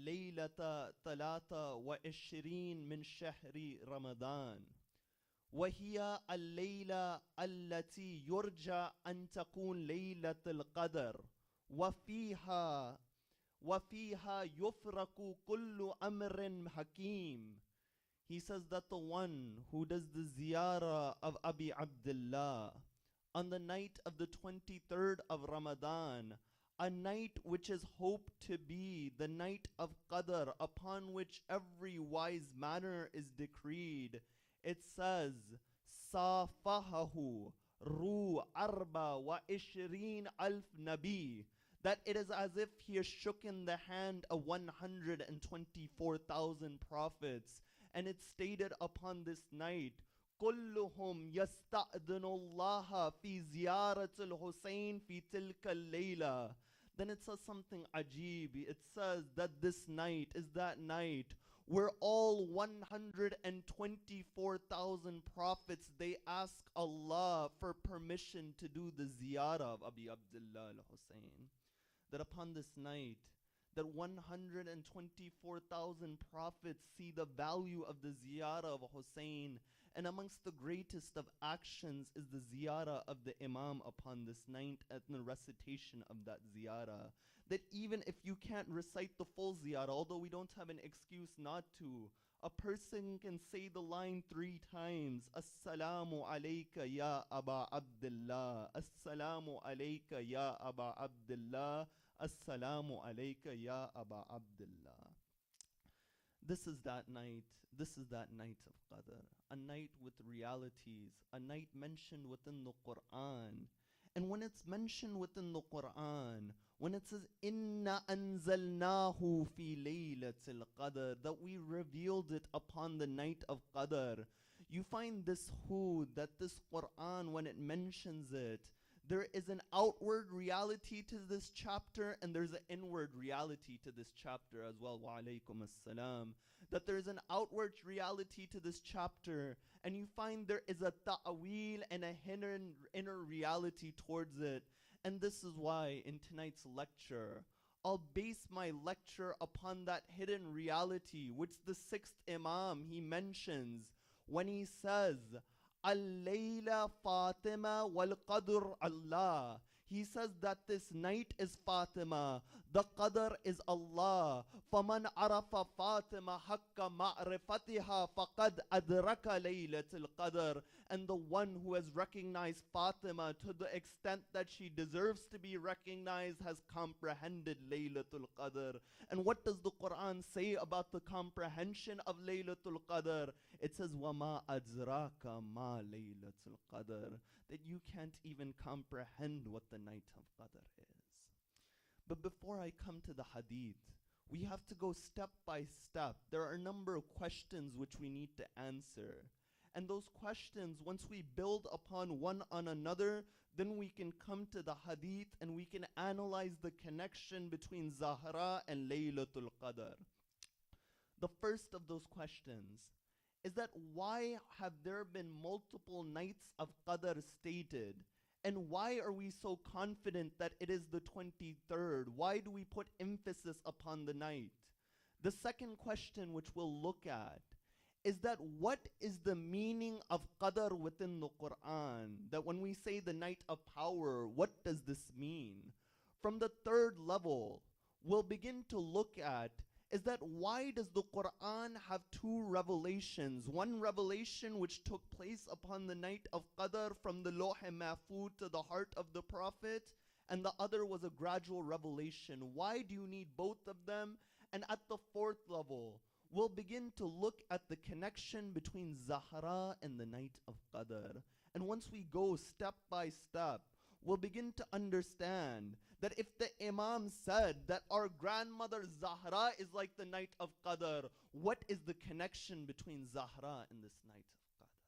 ليلة 23 من شهر رمضان وهي الليلة التي يرجى أن تكون ليلة القدر وفيها يفرق كل أمر حكيم. He says that the one who does the ziyarah of Abi Abdullah on the night of the 23rd of Ramadan, a night which is hoped to be the night of Qadr, upon which every wise manner is decreed, it says, Safahahu Ru Arba wa Ishrin Alf Nabi, that it is as if he has shooken the hand of 124,000 prophets. And it's stated upon this night, كلهم يستأذن الله في زيارة الحسين في تلك الليلة. Then it says something ajib. It says that this night is that night where all 124,000 prophets, they ask Allah for permission to do the ziyarah of Abi Abdullah al-Hussein. That upon this night, that 124,000 prophets see the value of the ziyarah of Hussein, and amongst the greatest of actions is the ziyarah of the Imam upon this night and the recitation of that ziyarah. That even if you can't recite the full ziyarah, although we don't have an excuse not to, a person can say the line 3 times, Assalamu alayka ya Aba Abdullah, Assalamu alayka ya Aba Abdullah, Assalamu alayka ya Aba Abdullah. This is that night of Qadr, a night with realities, a night mentioned within the Quran. And when it's mentioned within the Quran, when it says, Inna anzalnahu fi laylatil qadr, that we revealed it upon the night of Qadr, you find this hood, that this Quran, when it mentions it, there is an outward reality to this chapter and there's an inward reality to this chapter as well. Wa alaykum assalam. That there is an outward reality to this chapter and you find there is a ta'wil and a inner reality towards it. And this is why in tonight's lecture, I'll base my lecture upon that hidden reality, which the 6th Imam, he mentions when he says, Al-Layla Fatima wal-Qadr Allah. He says that this night is Fatima, the Qadr is Allah. فَمَنْ عَرَفَ فَاطِمَةَ حَقَّ مَعْرِفَتِهَا فَقَدْ أَدْرَكَ لَيْلَةَ الْقَدْرِ. And the one who has recognized Fatima to the extent that she deserves to be recognized has comprehended Laylatul Qadr. And what does the Quran say about the comprehension of Laylatul Qadr? It says, وَمَا أَدْرَاكَ مَا لَيْلَةُ الْقَدْرِ, that you can't even comprehend what the night of Qadr is. But before I come to the hadith, we have to go step by step. There are a number of questions which we need to answer. And those questions, once we build upon one on another, then we can come to the hadith and we can analyze the connection between Zahra and Laylatul Qadr. The first of those questions is that why have there been multiple nights of Qadr stated? And why are we so confident that it is the 23rd? Why do we put emphasis upon the night? The second question which we'll look at is that what is the meaning of Qadr within the Quran? That when we say the night of power, what does this mean? From the third level, we'll begin to look at is that why does the Quran have 2 revelations? One revelation which took place upon the night of Qadr from the Lawh Mahfuz to the heart of the Prophet, and the other was a gradual revelation. Why do you need both of them? And at the 4th level, we'll begin to look at the connection between Zahra and the night of Qadr. And once we go step by step, we'll begin to understand that if the Imam said that our grandmother Zahra is like the night of Qadr, what is the connection between Zahra and this night of Qadr?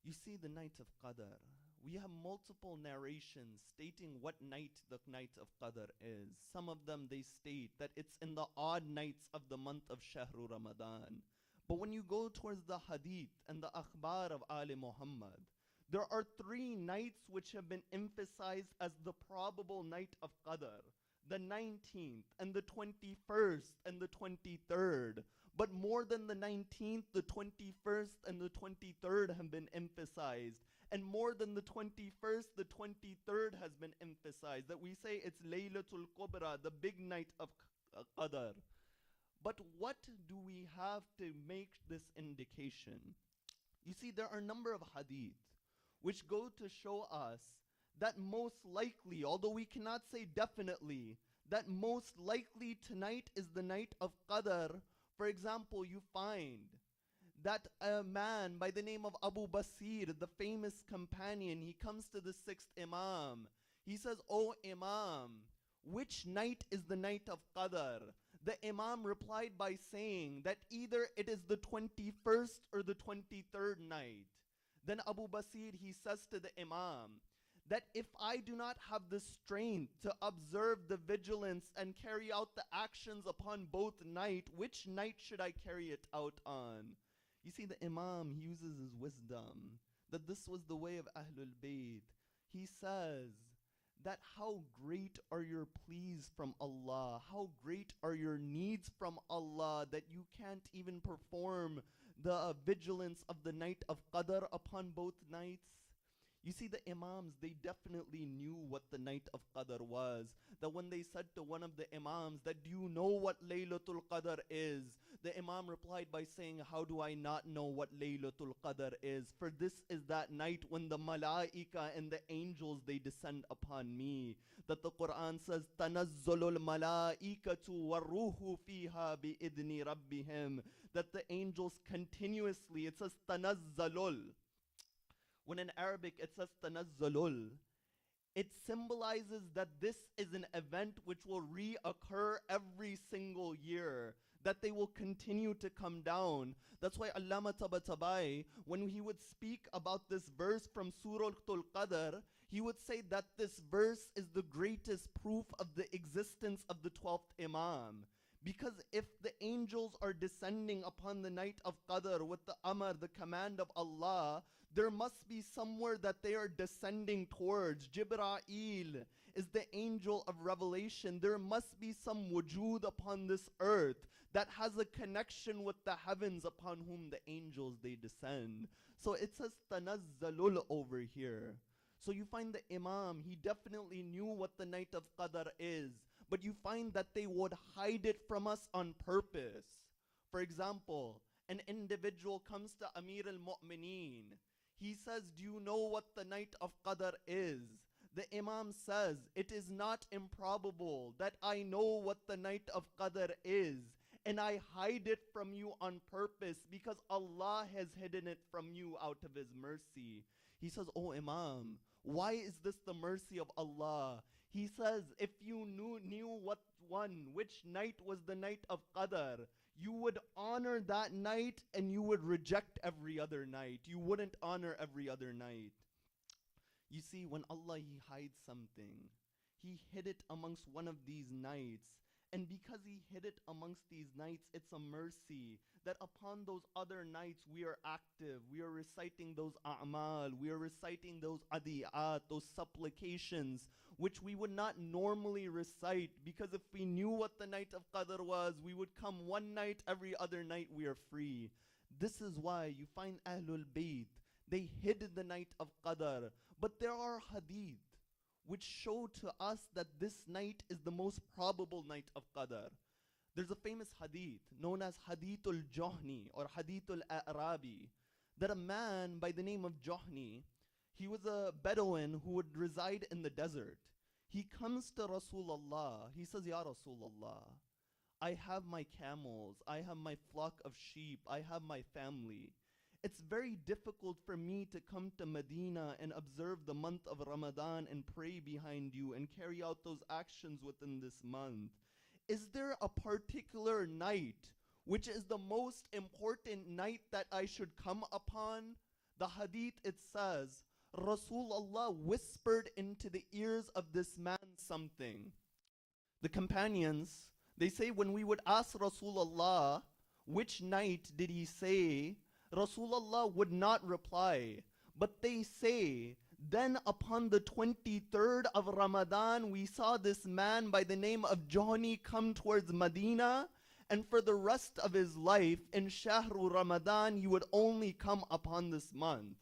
You see, the night of Qadr, we have multiple narrations stating what night the night of Qadr is. Some of them, they state that it's in the odd nights of the month of Shahru Ramadan. But when you go towards the hadith and the akhbar of Ali Muhammad, there are 3 nights which have been emphasized as the probable night of Qadr. the 19th and the 21st and the 23rd. But more than the 19th, the 21st and the 23rd have been emphasized. And more than the 21st, the 23rd has been emphasized. That we say it's Laylatul Kubra, the big night of Qadr. But what do we have to make this indication? You see, there are a number of hadith which go to show us that most likely, although we cannot say definitely, that most likely tonight is the night of Qadr. For example, you find that a man by the name of Abu Basir, the famous companion, he comes to the sixth Imam. He says, "O Imam, which night is the night of Qadr?" The Imam replied by saying that either it is the 21st or the 23rd night. Then Abu Basir, he says to the Imam, that if I do not have the strength to observe the vigilance and carry out the actions upon both night, which night should I carry it out on? You see, the Imam, he uses his wisdom, that this was the way of Ahlul Bayt. He says that how great are your pleas from Allah, how great are your needs from Allah, that you can't even perform the vigilance of the night of Qadr upon both nights. You see, the Imams, they definitely knew what the night of Qadr was. That when they said to one of the Imams that, "Do you know what Laylatul Qadr is?" The Imam replied by saying, "How do I not know what Laylatul Qadr is? For this is that night when the Malaika and the angels, they descend upon me." That the Quran says, "Tanazzalul malaikatu warruhu fiha bi'idni rabbihim." That the angels continuously, it says tanazzalul. When in Arabic it says tanazzalul, it symbolizes that this is an event which will reoccur every single year, that they will continue to come down. That's why Allama Tabatabai, when he would speak about this verse from Surah Al-Qadr, he would say that this verse is the greatest proof of the existence of the 12th Imam. Because if the angels are descending upon the night of Qadr with the Amr, the command of Allah, there must be somewhere that they are descending towards. Jibra'il is the angel of revelation. There must be some wujud upon this earth that has a connection with the heavens upon whom the angels, they descend. So it says tanazzalul over here. So you find the Imam, he definitely knew what the night of Qadr is, but you find that they would hide it from us on purpose. For example, an individual comes to Amir al-Mu'mineen. He says, "Do you know what the night of Qadr is?" The Imam says, "It is not improbable that I know what the night of Qadr is, and I hide it from you on purpose because Allah has hidden it from you out of His mercy." He says, "Oh Imam, why is this the mercy of Allah?" He says, "If you knew which night was the night of Qadr, you would honor that night and you would reject every other night. You wouldn't honor every other night." You see, when Allah, He hides something, He hid it amongst one of these nights. And because He hid it amongst these nights, it's a mercy that upon those other nights we are active, we are reciting those a'mal, we are reciting those adiyat, those supplications, which we would not normally recite, because if we knew what the night of Qadr was, we would come one night, every other night we are free. This is why you find Ahlul Bayt, they hid the night of Qadr. But there are hadith which show to us that this night is the most probable night of Qadr. There's a famous hadith known as Hadithul Johni or Hadithul A'rabi, that a man by the name of Johni, he was a Bedouin who would reside in the desert. He comes to Rasulullah. He says, "Ya Rasulullah, I have my camels, I have my flock of sheep, I have my family. It's very difficult for me to come to Medina and observe the month of Ramadan and pray behind you and carry out those actions within this month. Is there a particular night which is the most important night that I should come upon?" The hadith, it says, Rasulullah whispered into the ears of this man something. The companions, they say when we would ask Rasulullah, which night did he say, Rasulullah would not reply. But they say Then upon the 23rd of Ramadan, we saw this man by the name of Johnny come towards Medina, and for the rest of his life, in Shahru Ramadan, he would only come upon this month.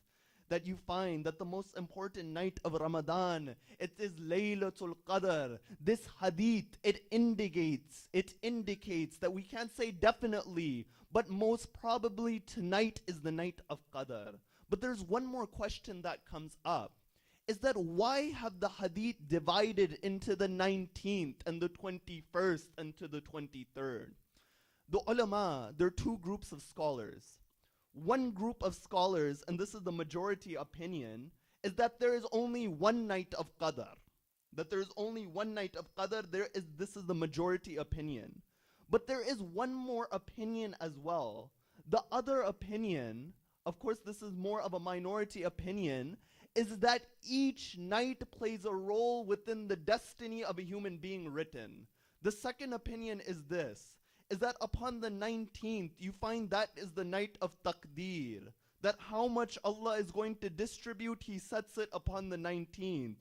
That you find that the most important night of Ramadan, it is Laylatul Qadr. This hadith, it indicates that we can't say definitely, but most probably tonight is the night of Qadr. But there's one more question that comes up. Is that why have the hadith divided into the 19th and the 21st and to the 23rd? The ulama, there are two groups of scholars. One group of scholars, and this is the majority opinion, is that there is only one night of Qadr. That there is only one night of Qadr. This is the majority opinion. But there is one more opinion as well. The other opinion, of course this is more of a minority opinion, is that each night plays a role within the destiny of a human being written. The second opinion is this, is that upon the 19th, you find that is the night of taqdeer. That how much Allah is going to distribute, He sets it upon the 19th.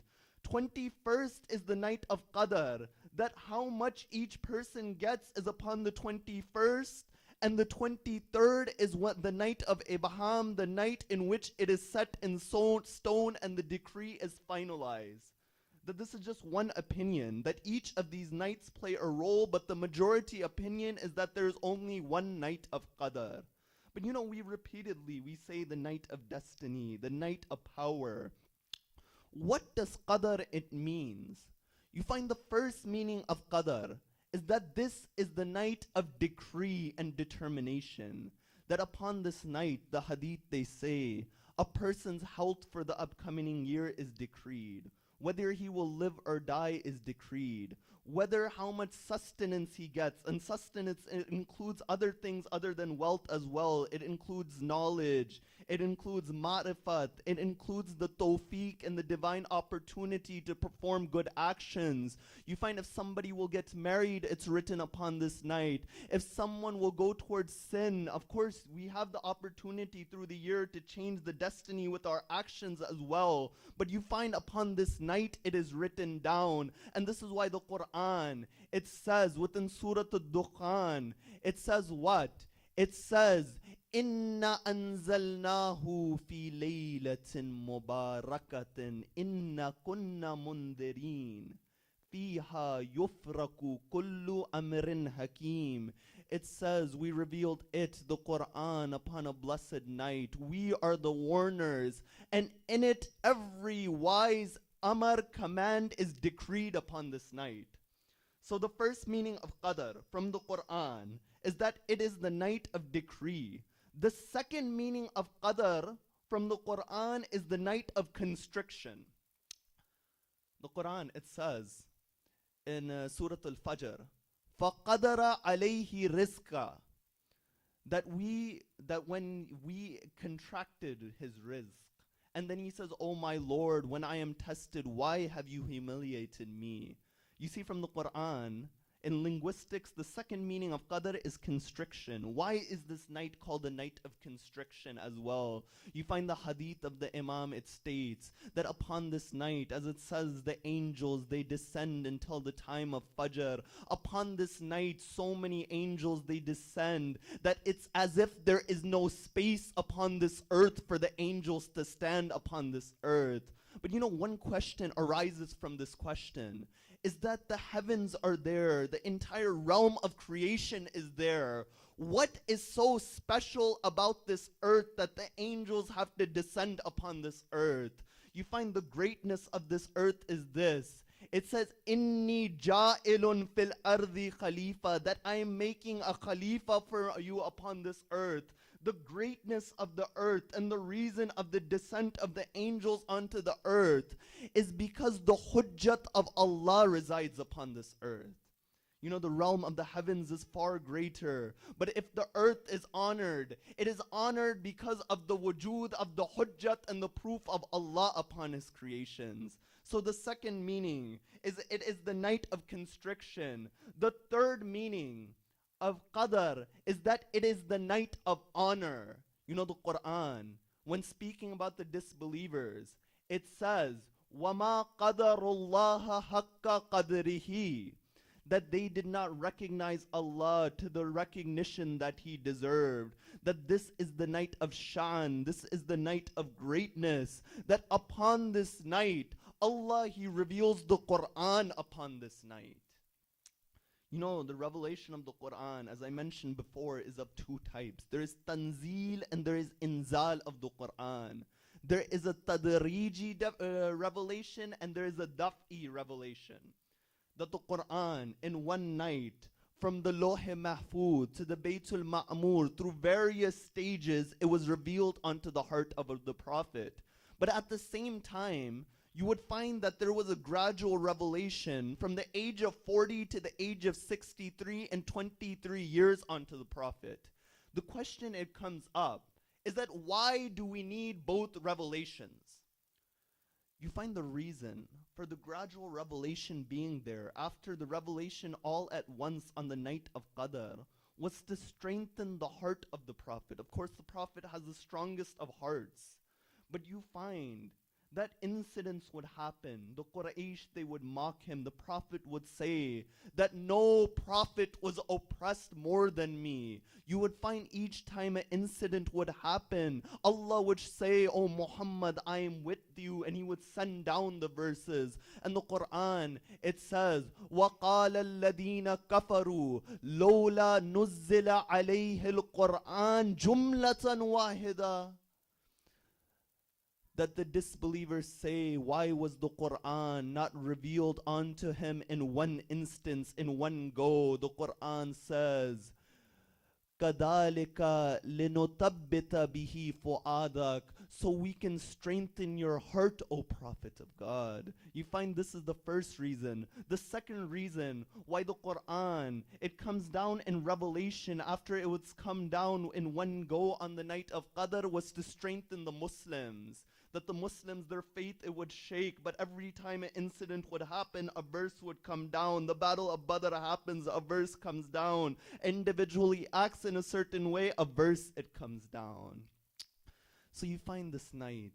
21st is the night of Qadr. That how much each person gets is upon the 21st. And the 23rd is what the night of Ibham, the night in which it is set in stone and the decree is finalized. That this is just one opinion, that each of these nights play a role, but the majority opinion is that there's only one night of Qadr. But you know, we say the night of destiny, the night of power. What does Qadr it means? You find the first meaning of Qadr is that this is the night of decree and determination. That upon this night, the hadith they say, a person's health for the upcoming year is decreed. Whether he will live or die is decreed. Whether how much sustenance he gets, and sustenance includes other things other than wealth as well. It includes knowledge, it includes ma'rifat, it includes the tawfiq and the divine opportunity to perform good actions. You find if somebody will get married, it's written upon this night. If someone will go towards sin, of course we have the opportunity through the year to change the destiny with our actions as well. But you find upon this night it is written down. And this is why the Quran, it says within Surah Al-Dukhan, it says what? It says, Inna anzalnahu fi laylatin mubarakatin inna kunna mundirin fiha yufraku kullu amrin hakim. It says, we revealed it, the Quran, upon a blessed night. We are the warners, and in it every wise amar command is decreed upon this night. So the first meaning of Qadr from the Quran is that it is the night of decree. The second meaning of Qadr from the Quran is the night of constriction. The Quran, it says in Surah Al-Fajr, فَقَدَرَ عَلَيْهِ رِزْقًا, that when we contracted his rizq, and then he says, oh my Lord, when I am tested, why have you humiliated me? You see from the Quran, in linguistics, the second meaning of Qadr is constriction. Why is this night called the night of constriction as well? You find the hadith of the Imam, it states that upon this night, as it says, the angels, they descend until the time of Fajr. Upon this night, so many angels, they descend, that it's as if there is no space upon this earth for the angels to stand upon this earth. But you know, one question arises from this question, is that the heavens are there, the entire realm of creation is there. What is so special about this earth that the angels have to descend upon this earth? You find the greatness of this earth is this. It says, Inni ja'ilun fil ardi khalifa, that I am making a khalifa for you upon this earth. The greatness of the earth and the reason of the descent of the angels onto the earth is because the hujjat of Allah resides upon this earth. You know, the realm of the heavens is far greater. But if the earth is honored, it is honored because of the wujud of the hujjat and the proof of Allah upon His creations. So the second meaning is it is the night of constriction. The third meaning of Qadr is that it is the night of honor. You know, the Quran, when speaking about the disbelievers, it says, وَمَا قَدَرُ اللَّهَ حَقَّ قَدْرِهِ, that they did not recognize Allah to the recognition that He deserved. That this is the night of Shan, this is the night of greatness. That upon this night, Allah, He reveals the Quran upon this night. You know, the revelation of the Quran, as I mentioned before, is of two types. There is tanzil and there is inzal of the Quran. There is a tadriji revelation and there is a daf'i revelation. That the Quran in one night, from the Lawh Mahfuz to the Baytul Ma'mur, through various stages, it was revealed onto the heart of the Prophet. But at the same time, you would find that there was a gradual revelation from the age of 40 to the age of 63 and 23 years onto the Prophet. The question it comes up is that why do we need both revelations? You find the reason for the gradual revelation being there after the revelation all at once on the night of Qadr was to strengthen the heart of the Prophet. Of course, the Prophet has the strongest of hearts, but you find that incidents would happen. The Quraysh, they would mock him. The Prophet would say that no prophet was oppressed more than me. You would find each time an incident would happen, Allah would say, "Oh Muhammad, I am with you," and He would send down the verses. And the Quran, it says, وَقَالَ الَّذِينَ كَفَرُوا لَوْلَا نُزِّلَ عَلَيْهِ الْقُرْآنِ جُمْلَةً وَاحِدًا. That the disbelievers say, why was the Quran not revealed unto him in one instance, in one go? The Quran says, كَذَلِكَ لِنُثَبِّتَ بِهِ فُؤَادَكَ, so we can strengthen your heart, O Prophet of God. You find this is the first reason. The second reason why the Quran, it comes down in revelation after it was come down in one go on the night of Qadr, was to strengthen the Muslims. That the Muslims, their faith, it would shake, but every time an incident would happen, a verse would come down. The battle of Badr happens, a verse comes down. Individually acts in a certain way, a verse, it comes down. So you find this night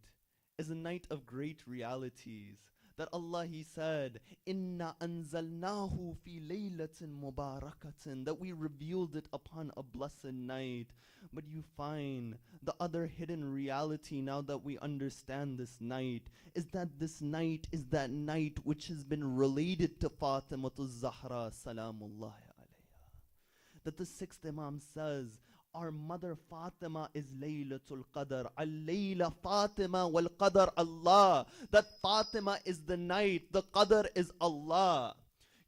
is a night of great realities. That Allah, He said, "Inna anzalnahu fi laylatin mubarakatin," that we revealed it upon a blessed night. But you find the other hidden reality, now that we understand this night, is that this night is that night which has been related to Fatima Zahra salamullahi alayha. That the sixth Imam says, our mother Fatima is Laylatul Qadr. Al-Layla Fatima wal Qadr Allah. That Fatima is the night, the Qadr is Allah.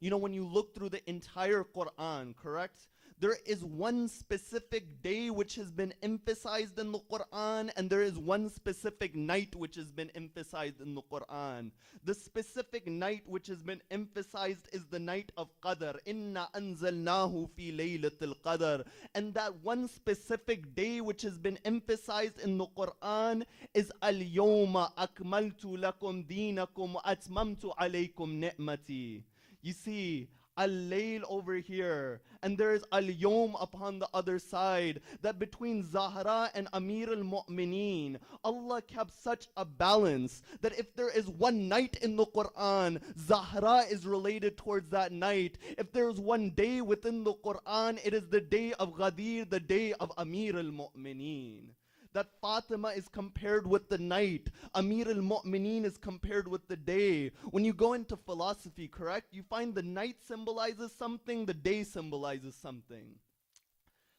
You know, when you look through the entire Quran, correct? There is one specific day which has been emphasized in the Quran, and there is one specific night which has been emphasized in the Quran. The specific night which has been emphasized is the night of Qadr. Inna anzalnahu fi laylatil Qadr. And that one specific day which has been emphasized in the Quran is Al-Yawma akmaltu lakum deenakum wa atmamtu alaykum ni'mati. You see, Al-Layl over here, and there is Al-Yawm upon the other side, that between Zahra and Amir al-Mu'mineen, Allah kept such a balance that if there is one night in the Quran, Zahra is related towards that night. If there is one day within the Quran, it is the day of Ghadir, the day of Amir al-Mu'mineen. That Fatima is compared with the night. Amir al-Mu'mineen is compared with the day. When you go into philosophy, correct? You find the night symbolizes something, the day symbolizes something.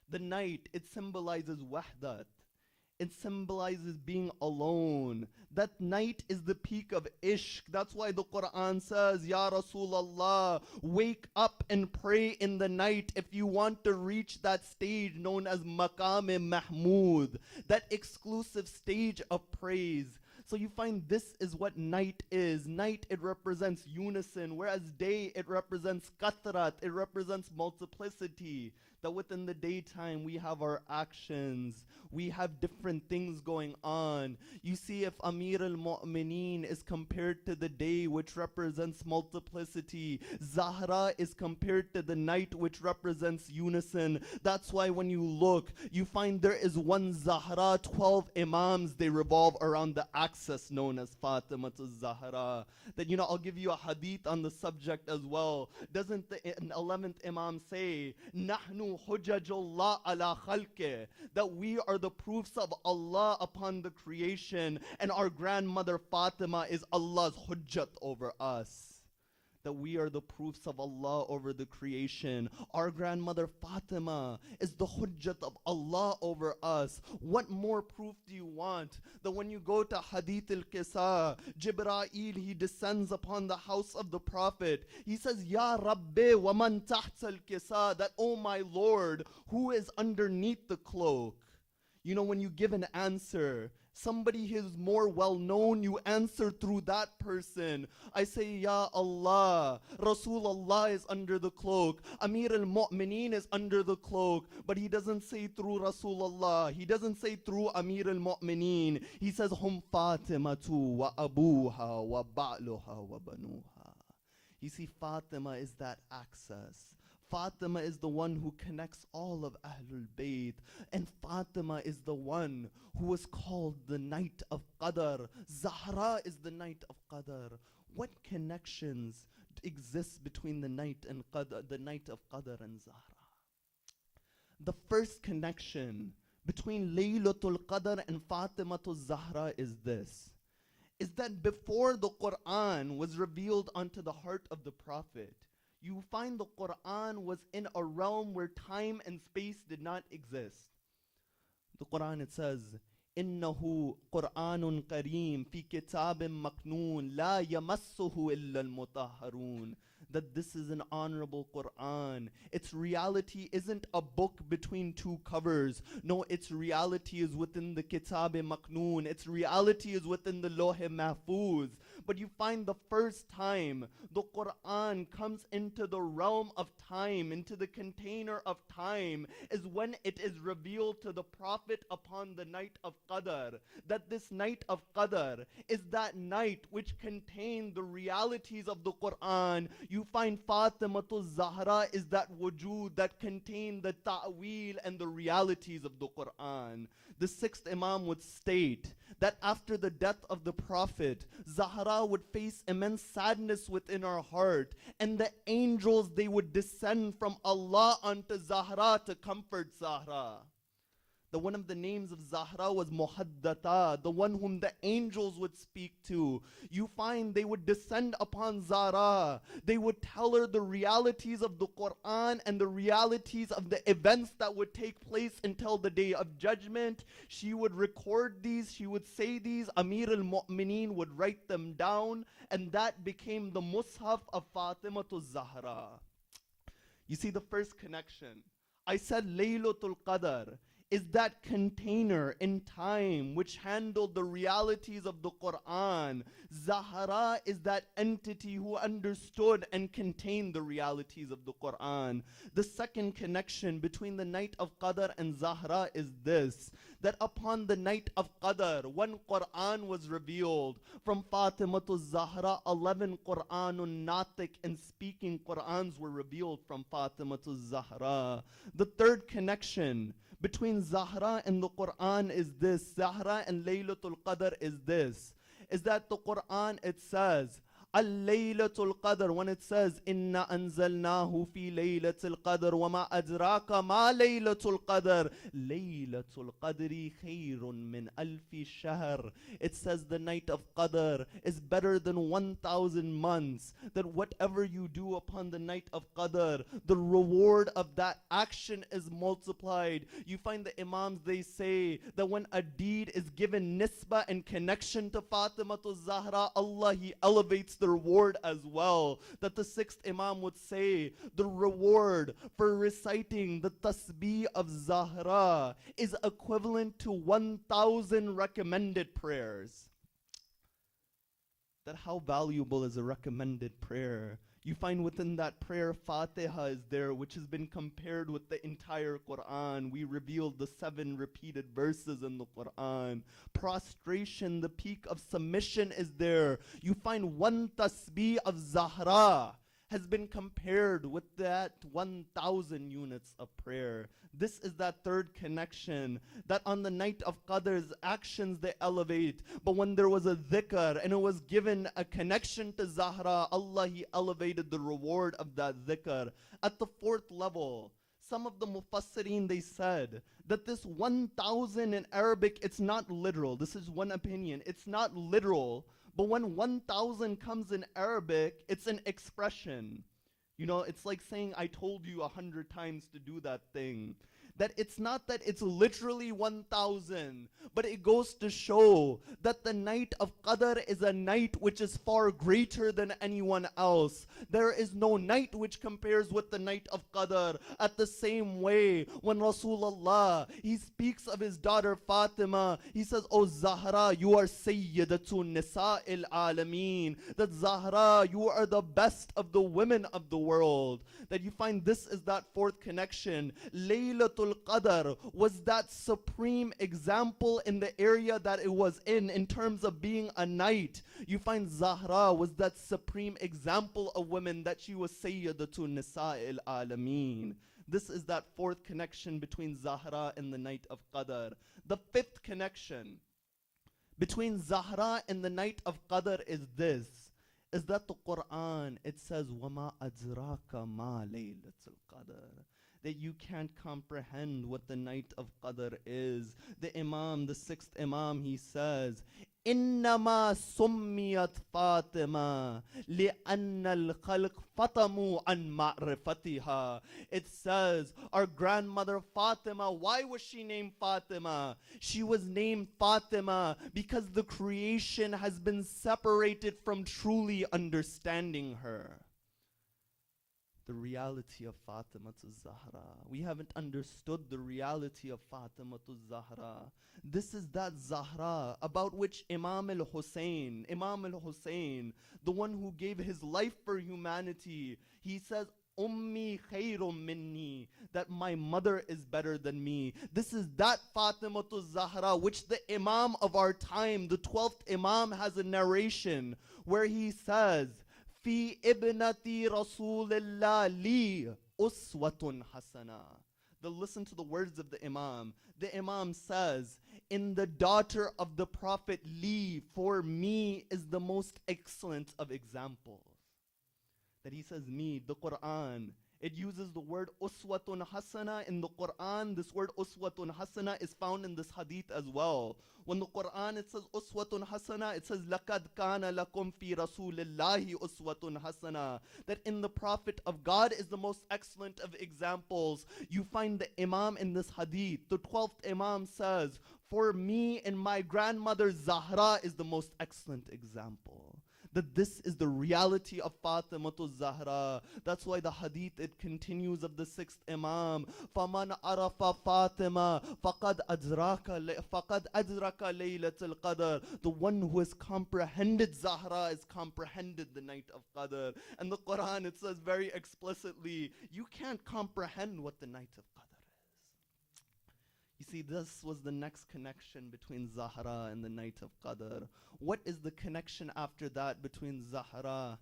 The night, it symbolizes wahdat. It symbolizes being alone. That night is the peak of ishq. That's why the Quran says, Ya Rasulullah, wake up and pray in the night if you want to reach that stage known as Maqam Mahmud, that exclusive stage of praise. So you find this is what night is. Night, it represents unison, whereas day, it represents kathrat, it represents multiplicity. That within the daytime we have our actions, we have different things going on. You see, if Amir al-Mu'mineen is compared to the day, which represents multiplicity, Zahra is compared to the night, which represents unison. That's why when you look, you find there is one Zahra, 12 Imams, they revolve around the axis known as Fatima to Zahra. That, I'll give you a hadith on the subject as well. Doesn't the 11th Imam say, Nahnu hujajullah ala khalqih, that we are the proofs of Allah upon the creation, and our grandmother Fatima is Allah's hujjat over us. That we are the proofs of Allah over the creation. Our grandmother Fatima is the hujjat of Allah over us. What more proof do you want? That when you go to Hadith al-Qisa, Jibreel, he descends upon the house of the Prophet. He says, Ya Rabbi wa man tahta al-Qisa, that, oh my Lord, who is underneath the cloak? When you give an answer, somebody who is more well known, you answer through that person. I say, Ya Allah, Rasulullah is under the cloak, Amir al-Mu'mineen is under the cloak, but he doesn't say through Rasulullah, he doesn't say through Amir al-Mu'mineen. He says, Hum Fatimatu wa abuha wa ba'luha wa banuha. You see, Fatima is that access. Fatima is the one who connects all of Ahlul Bayt. And Fatima is the one who was called the night of Qadr. Zahra is the night of Qadr. What connections exist between the night and Qadr, the night of Qadr and Zahra? The first connection between Laylatul Qadr and Fatimatul Zahra is this. Is that before the Quran was revealed onto the heart of the Prophet, you find the Quran was in a realm where time and space did not exist. The Quran, it says, إِنَّهُ قُرْآنٌ كَرِيمٌ فِي كِتَابٍ مَكْنُونٍ لَا يَمَسُّهُ إِلَّا الْمُطَهَّرُونَ. That this is an honorable Quran. Its reality isn't a book between two covers. No, its reality is within the Kitab Maknoon. Its reality is within the Lawh Mahfuz. But you find the first time the Quran comes into the realm of time, into the container of time, is when it is revealed to the Prophet upon the night of Qadr. That this night of Qadr is that night which contained the realities of the Quran. You find Fatimatul Zahra is that wujud that contained the ta'wil and the realities of the Quran. The sixth Imam would state that after the death of the Prophet, Zahra would face immense sadness within her heart, and the angels, they would descend from Allah onto Zahra to comfort Zahra. The one of the names of Zahra was Muhaddata, the one whom the angels would speak to. You find they would descend upon Zahra. They would tell her the realities of the Quran and the realities of the events that would take place until the day of judgment. She would record these, she would say these, Amir al-Mu'mineen would write them down, and that became the Mus'haf of Fatimatul Zahra. You see the first connection. I said Laylatul Qadr is that container in time which handled the realities of the Quran. Zahra is that entity who understood and contained the realities of the Quran. The second connection between the night of Qadr and Zahra is this, that upon the night of Qadr, when Quran was revealed, from Fatimatul Zahra, 11 Quranun Natiq and speaking Qurans were revealed from Fatimatul Zahra. The third connection between Zahra and the Quran is this, Zahra and Laylatul Qadr is this, is that the Quran, it says, Al-Laylatul Qadr, when it says, Inna anzalnahu fi Laylatul Qadr, wa ma adraka ma Laylatul Qadr, Laylatul Qadri khayrun min alfi shahr. It says the night of Qadr is better than 1,000 months. That whatever you do upon the night of Qadr, the reward of that action is multiplied. You find the Imams, they say that when a deed is given nisbah and connection to Fatimatul Zahra, Allah, He elevates the reward as well. That the sixth Imam would say the reward for reciting the tasbih of Zahra is equivalent to 1,000 recommended prayers. That how valuable is a recommended prayer? You find within that prayer, Fatiha is there, which has been compared with the entire Quran. We revealed the 7 repeated verses in the Quran. Prostration, the peak of submission, is there. You find one tasbih of Zahra has been compared with that 1,000 units of prayer. This is that third connection, that on the night of Qadr's actions they elevate. But when there was a dhikr and it was given a connection to Zahra, Allah, He elevated the reward of that dhikr. At the 4th level, some of the mufassirin, they said that this 1,000 in Arabic, it's not literal. This is one opinion. It's not literal. But when 1,000 comes in Arabic, it's an expression. You know, it's like saying, I told you 100 times to do that thing. That it's not that it's literally 1,000, but it goes to show that the night of Qadr is a night which is far greater than anyone else. There is no night which compares with the night of Qadr. At the same way, when Rasulullah, he speaks of his daughter Fatima, he says, "O Zahra, you are Sayyidatun Nisa'il Alameen." That Zahra, you are the best of the women of the world. That you find this is that 4th connection. Laylatul Qadr was that supreme example in the area that it was in terms of being a night. You find Zahra was that supreme example of women, that she was Sayyidatun Nisa'il Alameen. This is that 4th connection between Zahra and the night of Qadr. The 5th connection between Zahra and the night of Qadr is this, is that the Quran, it says, وَمَا أَدْرَاكَ مَا لَيْلَةُ الْقَدْرِ, that you can't comprehend what the night of Qadr is. The Imam, the 6th Imam, he says, إِنَّمَا سُمِّيَتْ فَاطِمَةً لِأَنَّ الْخَلْقَ فَطَمُوا عَنْ مَعْرِفَتِهَا. It says, our grandmother Fatima, why was she named Fatima? She was named Fatima because the creation has been separated from truly understanding her. The reality of Fatima to Zahra. We haven't understood the reality of Fatima to Zahra. This is that Zahra about which Imam al-Hussein, the one who gave his life for humanity, he says, Ummi khairum minni, that my mother is better than me. This is that Fatima to Zahra, which the Imam of our time, the 12th Imam, has a narration where he says, Fi ibnati Rasulillah li uswatun hasana. Listen to the words of the Imam. The Imam says, in the daughter of the Prophet, li, for me, is the most excellent of examples. That he says me, the Quran, it uses the word uswatun hasana in the Quran. This word uswatun hasana is found in this hadith as well. When the Quran, it says uswatun hasana, it says لَقَدْ كَانَ لَكُمْ فِي رَسُولِ اللَّهِ أُسْوَةٌ حَسَنَةٌ. That in the Prophet of God is the most excellent of examples. You find the Imam in this hadith, the 12th Imam says, for me and my grandmother Zahra is the most excellent example. That this is the reality of Fatima to Zahra. That's why the hadith, it continues of the 6th Imam. فَمَنْ عَرَفَ فَاطِمَةَ فَقَدْ أَدْرَكَ لَيْلَةَ الْقَدْرِ. The one who has comprehended Zahra has comprehended the night of Qadr. And the Quran, it says very explicitly, you can't comprehend what the night of Qadr is. You see, this was the next connection between Zahra and the night of Qadr. What is the connection after that between Zahra?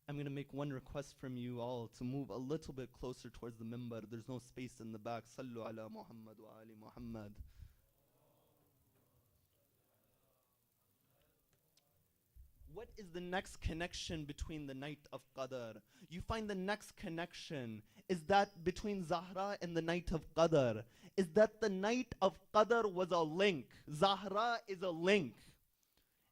I'm going to make one request from you all to move a little bit closer towards the minbar. There's no space in the back. Sallu ala Muhammad wa ali Muhammad. What is the next connection between the night of Qadr? You find the next connection is that between Zahra and the night of Qadr, is that the night of Qadr was a link. Zahra is a link.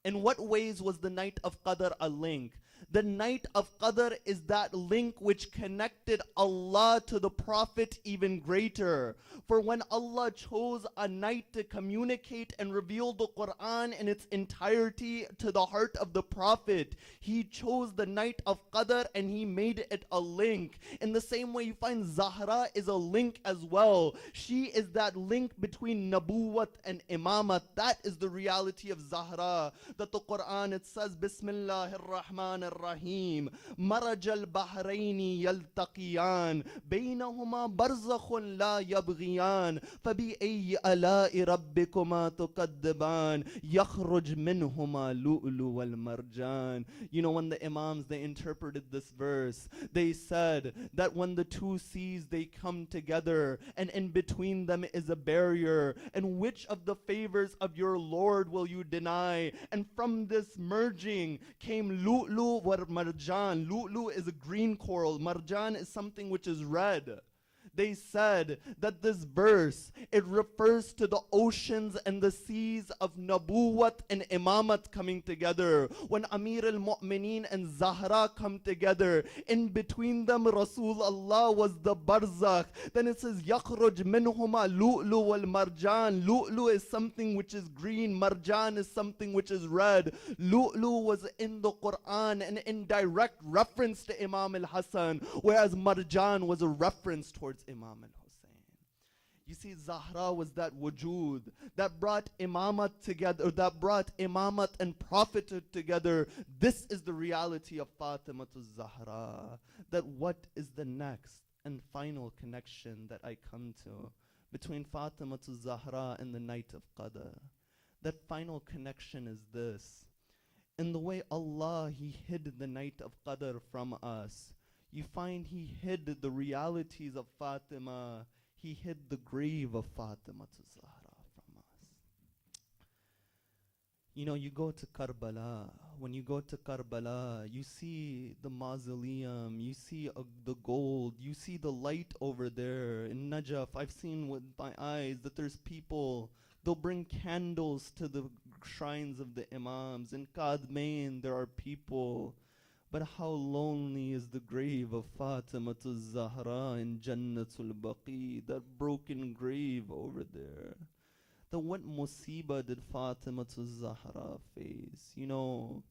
In what ways was the night of Qadr a link? The night of Qadr is that link which connected Allah to the Prophet even greater. For when Allah chose a night to communicate and reveal the Quran in its entirety to the heart of the Prophet, He chose the night of Qadr and He made it a link. In the same way, you find Zahra is a link as well. She is that link between Nabuwat and Imamat. That is the reality of Zahra. that the Quran, it says, Bismillahir Rahmanir Rahim, Maraj al-Bahrayni yaltaqiyan, Baynahuma barzakhun la yabghiyan, Fabi-ayyi ala'i rabbikuma tukaddiban, Yakhruj minhuma lu'lu wal-marjan. You know, when the Imams, they interpreted this verse, they said that when the two seas, they come together, and in between them is a barrier, and which of the favors of your Lord will you deny? And from this merging came lu'lu wa marjan. Lu'lu is a green coral. Marjan is something which is red. They said that this verse, it refers to the oceans and the seas of Nabuwat and Imamat coming together. When Amir al-Mu'mineen and Zahra come together, in between them Rasulullah was the barzakh. Then it says, Yakhruj minhuma lu'lu wal marjan. Lu'lu is something which is green, marjan is something which is red. Lu'lu was in the Quran and in direct reference to Imam al-Hasan, whereas marjan was a reference towards Imam al-Hussein. You see, Zahra was that wujud that brought imamat together, that brought imamat and prophethood together. This is the reality of Fatimatu Zahra. That what is the next and final connection that I come to between Fatimatu Zahra and the night of Qadr? That final connection is this. In the way Allah, He hid the night of Qadr from us, you find He hid the realities of Fatima. He hid the grave of Fatima to Zahra from us. You know, you go to Karbala. When you go to Karbala, you see the mausoleum, you see the gold, you see the light over there. In Najaf, I've seen with my eyes that there's people, they'll bring candles to the shrines of the Imams. In Qadmain, there are people. But how lonely is the grave of Fatimatul Zahra in Jannatul Baqi, that broken grave over there. Then what musibah did Fatimatul Zahra face? You know,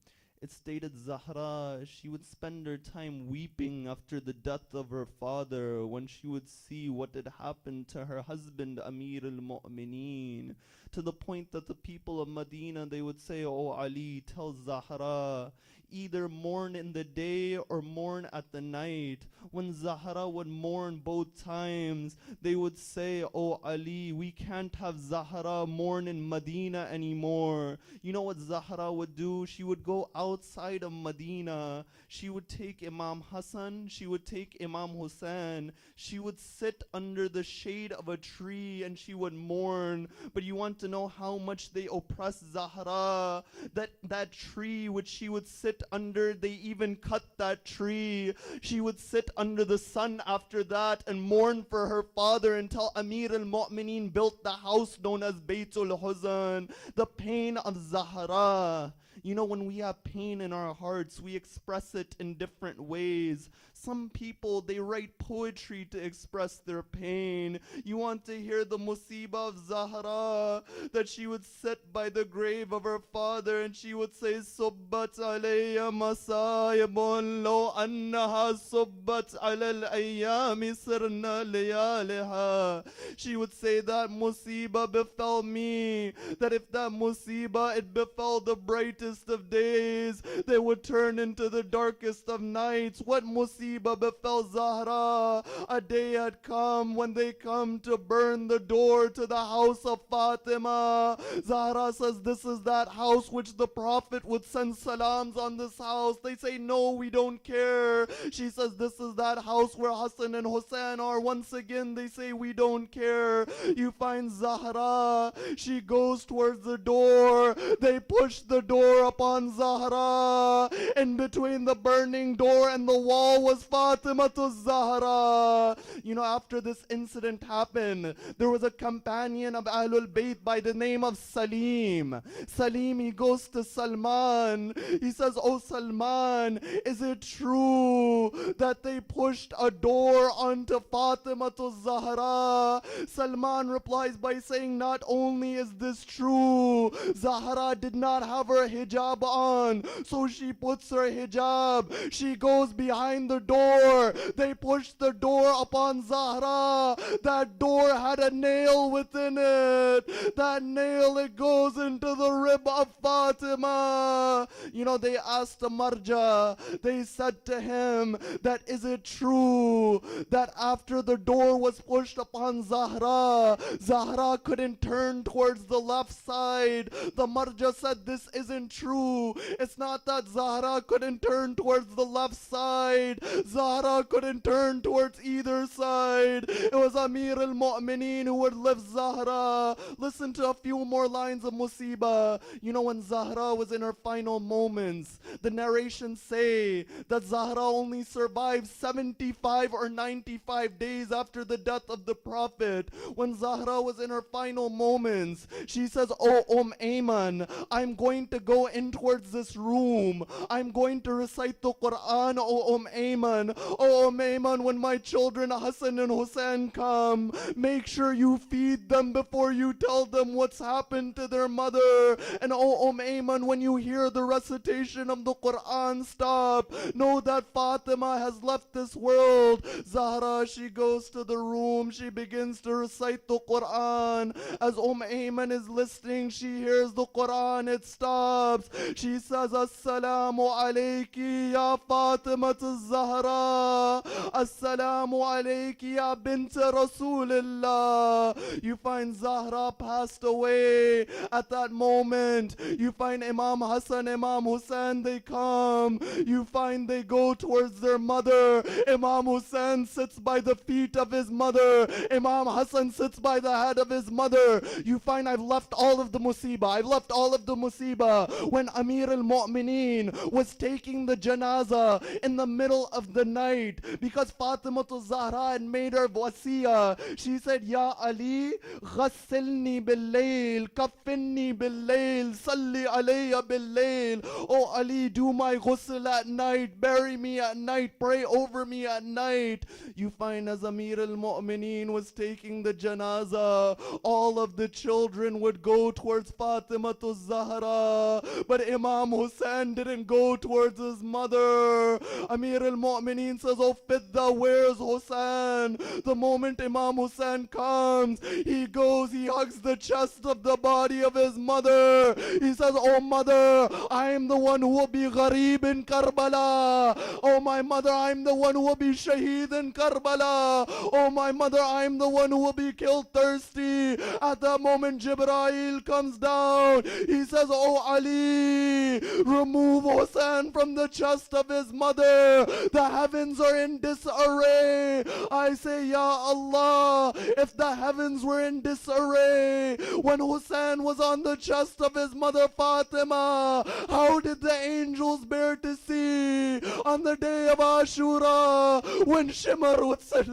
it stated Zahra, she would spend her time weeping after the death of her father when she would see what had happened to her husband Amir al-Mu'mineen, to the point that the people of Medina, they would say, "Oh Ali, tell Zahra, either mourn in the day or mourn at the night." When Zahra would mourn both times, they would say, "Oh Ali, we can't have Zahra mourn in Medina anymore." You know what Zahra would do? She would go outside of Medina. She would take Imam Hassan, she would take Imam Hussein, she would sit under the shade of a tree and she would mourn. But you want to know how much they oppressed Zahra? That tree which she would sit under, they even cut that tree. She would sit under the sun after that and mourn for her father until Amir al-Mu'mineen built the house known as Baytul Huzn. The pain of Zahra. You know, when we have pain in our hearts, we express it in different ways. Some people, they write poetry to express their pain. You want to hear the musibah of Zahra, that she would sit by the grave of her father and she would say, "Subbat alayya masayibun law annaha subbat ala al-ayyami sirna layaliha." She would say that musibah befell me, that if that musibah, it befell the brightest of days, they would turn into the darkest of nights. What musibah befell Zahra? A day had come when they come to burn the door to the house of Fatima. Zahra says, "This is that house which the Prophet would send salams on this house." They say, "No, we don't care." She says, "This is that house where Hassan and Hussein are." Once again, they say, "We don't care." You find Zahra, she goes towards the door. They push the door upon Zahra. In between the burning door and the wall was Fatima to Zahra. You know, after this incident happened, there was a companion of Ahlul Bayt by the name of Salim. Salim, he goes to Salman. He says, "Oh Salman, is it true that they pushed a door onto Fatima to Zahra?" Salman replies by saying, "Not only is this true, Zahra did not have her hijab on, so she puts her hijab. She goes behind the door. They pushed the door upon Zahra. That door had a nail within it. That nail, it goes into the rib of Fatima. You know, they asked the Marja, they said to him that, is it true that after the door was pushed upon Zahra, Zahra couldn't turn towards the left side? The Marja said, this isn't true. It's not that Zahra couldn't turn towards the left side. Zahra couldn't turn towards either side. It was Amir al-Mu'mineen who would lift Zahra. Listen to a few more lines of Musibah. You know, when Zahra was in her final moments, the narrations say that Zahra only survived 75 or 95 days after the death of the Prophet. When Zahra was in her final moments, she says, oh Ayman, I'm going to go in towards this room. I'm going to recite the Quran, oh Ayman. Oh Ayman, when my children Hassan and Hussein come, make sure you feed them before you tell them what's happened to their mother. And oh Ayman, when you hear the recitation of the Quran stop, know that Fatima has left this world. Zahra, she goes to the room, she begins to recite the Quran. As Ayman is listening, she hears the Quran, it stops. She says, Assalamu alayki ya Fatima Zahra. Assalamu alayki ya bint Rasulillah. You find Zahra passed away. At that moment, you find Imam Hassan, Imam Hussein, they come. You find they go towards their mother. Imam Hussein sits by the feet of his mother. Imam Hassan sits by the head of his mother. You find I've left all of the musibah. I've left all of the musibah. When Amir al-Mu'mineen was taking the janazah in the middle of the night, because Fatima Zahra had made her wasiyah. She said, Ya Ali, ghassilni bil-layl, kaffinni bil-layl, salli alayya bil-layl. Oh Ali, do my ghusl at night, bury me at night, pray over me at night. You find as Amir al-Mu'mineen was taking the janazah, all of the children would go towards Fatima Zahra, but Imam Hussein didn't go towards his mother. Amir al-Mu'mineen says, oh Fidda, where's Hussein? The moment Imam Hussein comes, he goes, he hugs the chest of the body of his mother. He says, oh mother, I am the one who will be gharib in Karbala. Oh my mother, I'm the one who will be shaheed in Karbala. Oh my mother, I'm the one who will be killed thirsty. At that moment, Jibreel comes down. He says, oh Ali, remove Hussein from the chest of his mother. The heavens are in disarray. I say, Ya Allah, if the heavens were in disarray when Hussein was on the chest of his mother Fatima, how did the angels bear to see on the day of Ashura when Shimmer would say,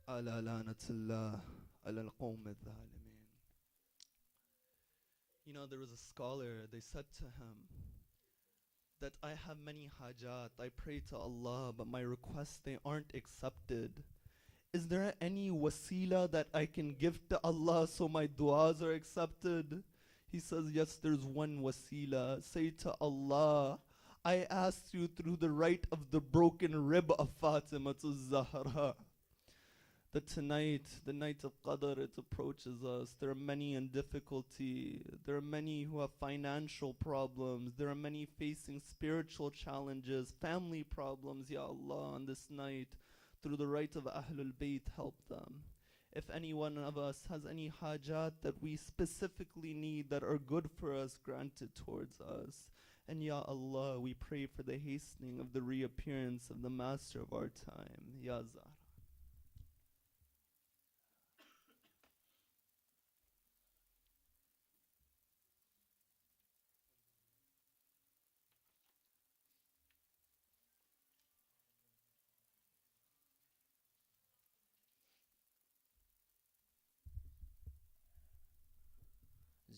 ala lanatullah ala al-qawm al-zalimin. You know, there was a scholar, they said to him that I have many hajat, I pray to Allah, but my requests, they aren't accepted. Is there any wasila that I can give to Allah so my du'as are accepted? He says, yes, there's one wasila. Say to Allah, I ask you through the right of the broken rib of Fatima to Zahra, that tonight, the night of Qadr, it approaches us. There are many in difficulty. There are many who have financial problems. There are many facing spiritual challenges, family problems. Ya Allah, on this night, through the right of Ahlul Bayt, help them. If any one of us has any hajat that we specifically need that are good for us, granted towards us. And Ya Allah, we pray for the hastening of the reappearance of the master of our time, Ya Zahra.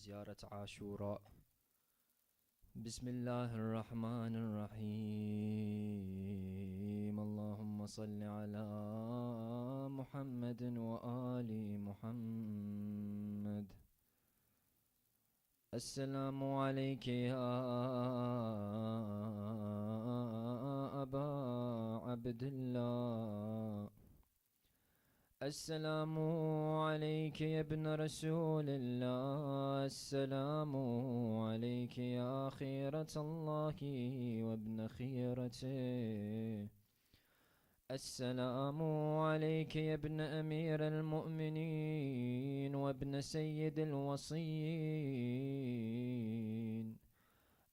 زيارة عاشوراء. بسم الله الرحمن الرحيم. اللهم صل على محمد وآل محمد. السلام عليك يا أبا عبد الله. السلام عليك يا ابن رسول الله. السلام عليك يا خيرة الله وابن خيرته. السلام عليك يا ابن أمير المؤمنين وابن سيد الوصيين.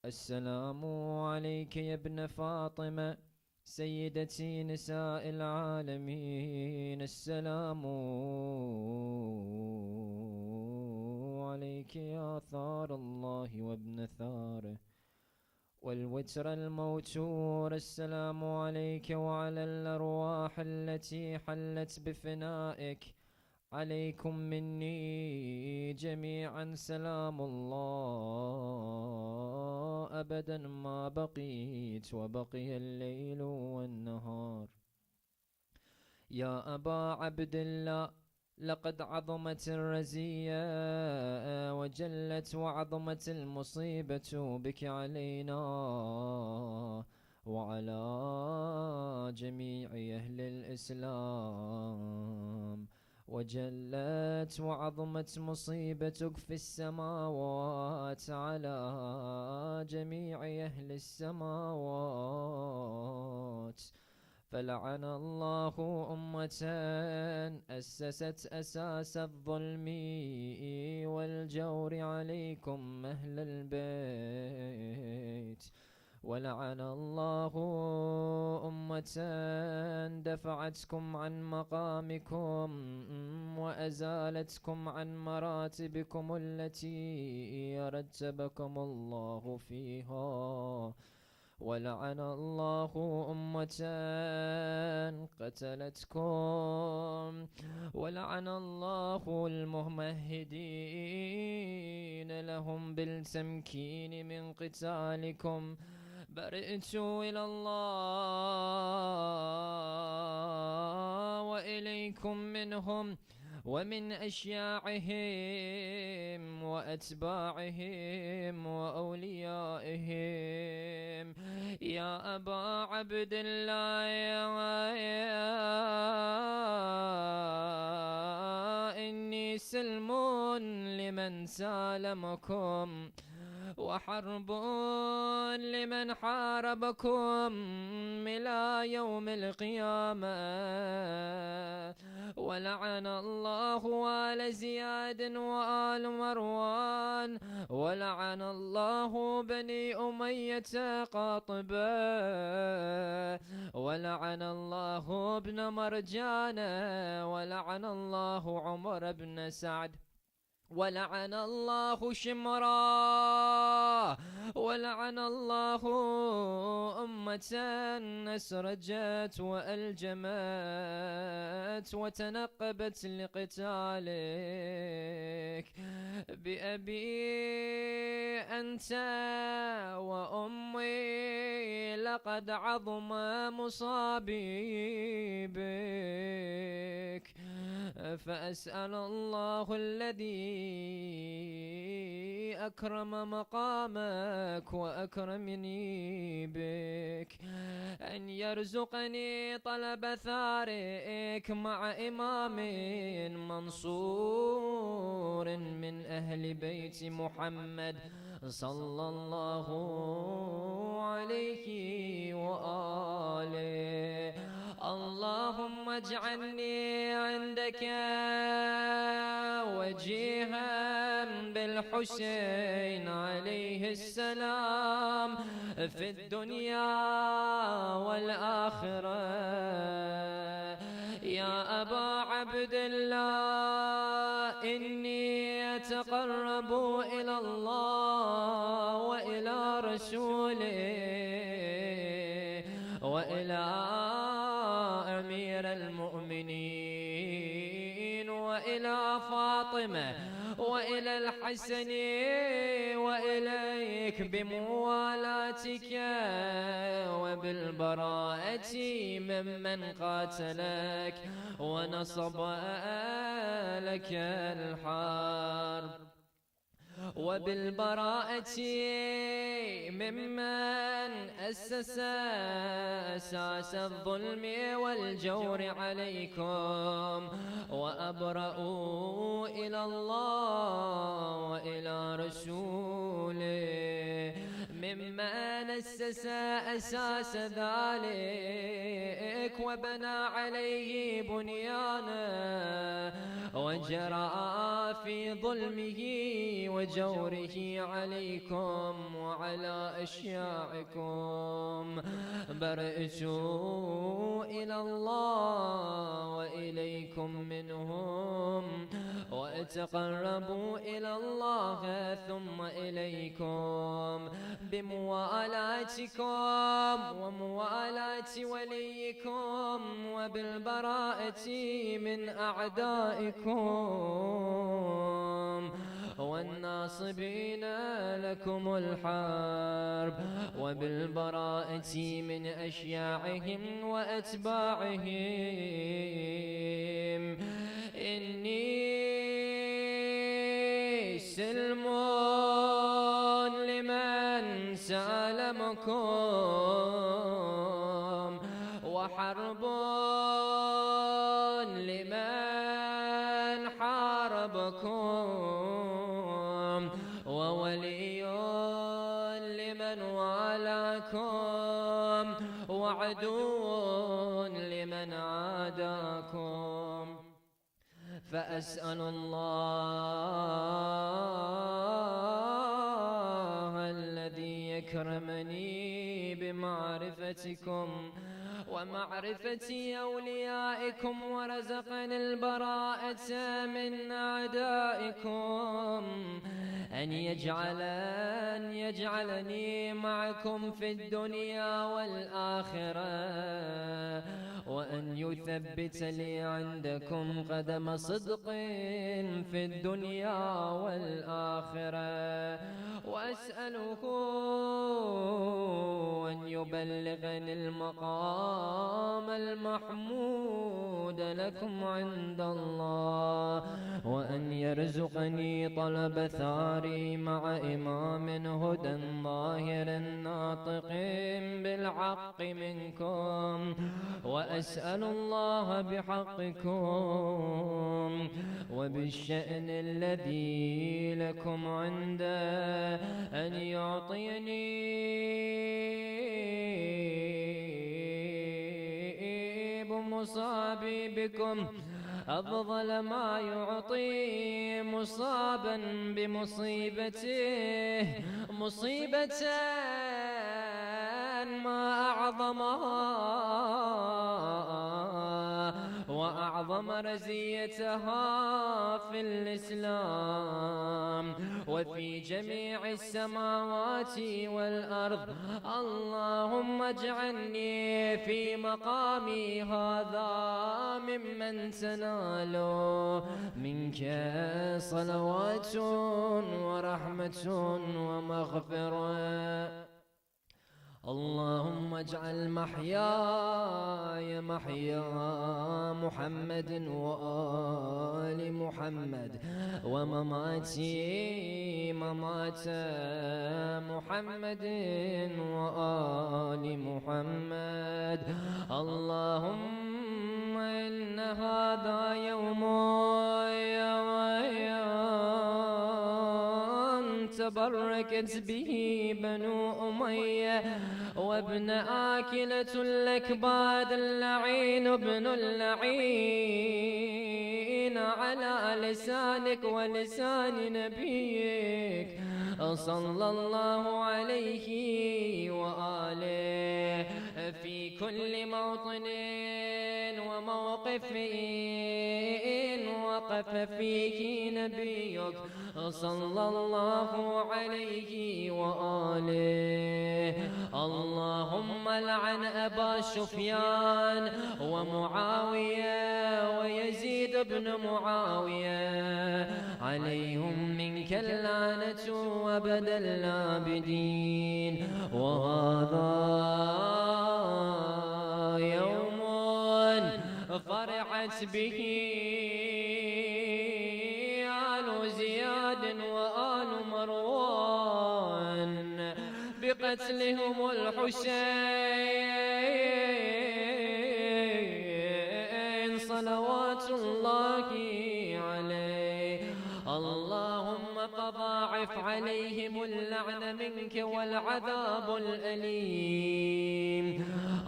السلام عليك يا ابن فاطمة سيدتي نساء العالمين. السلام عليك يا ثار الله وابن ثاره والوتر الموتور. السلام عليك وعلى الأرواح التي حلت بفنائك. عليكم مني جميعا سلام الله أبدا ما بقيت وبقي الليل والنهار. يا أبا عبد الله، لقد عظمت الرزية وجلت وعظمت المصيبة بك علينا وعلى جميع أهل الإسلام، وجلت وعظمت مصيبتك في السماوات على جميع أهل السماوات. فلعن الله أمة أسست أساس الظلم والجور عليكم أهل البيت. ولعن الله أمة دفعتكم عن مقامكم وأزالتكم عن مراتبكم التي رتبكم الله فيها. ولعن الله أمة قتلتكم. ولعن الله الممهدين لهم بالتمكين من قتالكم. برئت إلى الله وإليكم منهم ومن أشياعهم وأتباعهم وأوليائهم. يا أبا عبد الله، إني سلم لمن سالمكم وحرب لمن حاربكم إلى يوم القيامة. ولعن الله آل زياد وآل مروان. ولعن الله بني أمية قاطبة. ولعن الله ابن مرجان. ولعن الله عمر بن سعد. ولعن الله شمرا. ولعن الله أمة أسرجت وألجمت وتنقبت لقتالك. بأبي أنت وأمي لقد عظم مصابي بك. فأسأل الله الذي أكرم مقامك وأكرمني بك أن يرزقني طلب ثارك مع إمام منصور من أهل بيت محمد صلى الله عليه وآله. اللهم اجعلني عندك وجيها بالحسين عليه السلام في الدنيا والآخرة. يا أبا عبد الله، إني أتقرب إلى الله وإلى رسوله وإلى أمير المؤمنين وإلى فاطمة وإلى الحسن وإليك بموالاتك وبالبراءة ممن قاتلك ونصب لك الحرب. وبالبراءة ممن أسس أساس الظلم والجور عليكم، وأبرأوا إلى الله وإلى رسوله ممن أسس أساس ذلك وبنى عليه بنيانه وجرى في ظلمه وجوره عليكم وعلى أشياعكم. برئتوا إلى الله وإليكم منهم، وتقربوا إلى الله ثم إليكم بموالاتكم وموالاة وليكم وبالبراءة من أعدائكم والناصبين لكم الحرب، وبالبراءة من أشياعهم وأتباعهم. إني سلم لمن سالمكم، وحرب لمن حاربكم، وولي لمن والاكم، وعدو لمن عاداكم. فأسأل الله الذي يكرمني بمعرفتكم ومعرفة أوليائكم ورزقني البراءة من أعدائكم أن يجعلني معكم في الدنيا والآخرة، وأن يثبت لي عندكم قدم صدق في الدنيا والآخرة، وأسأله أن يبلغني المقام المحمود لكم عند الله، وأن يرزقني طلب ثاري مع إمام هدى ظاهر ناطق بالحق منكم. وأسأل الله بحقكم وبالشأن الذي لكم عنده أن يعطيني بمصابي بكم أفضل ما يعطي مصابا بمصيبته، مصيبة ما أعظمها وأعظم رزيتها في الإسلام وفي جميع السماوات والأرض. اللهم اجعلني في مقامي هذا ممن تنال منك صلوات ورحمة ومغفرة. اللهم اجعل محياي محيا محمد وآل محمد، ومماتي ممات محمد وآل محمد. اللهم إن هذا يوم تبركت به بنو أمية وابن آكلة الأكباد اللعين ابن اللعين على لسانك ولسان نبيك صلى الله عليه وآله في كل موطن وموقف وقف فيه نبيك صلى الله عليه وآله. اللهم لعن أبا سفيان ومعاوية ويزيد بن معاوية، عليهم منك اللعنة وأبد الآبدين. وهذا يوم فرحت به آل زياد وآل بقتلهم الحسين صلوات الله عليه. اللهم فضاعف عليهم اللعن منك والعذاب الأليم.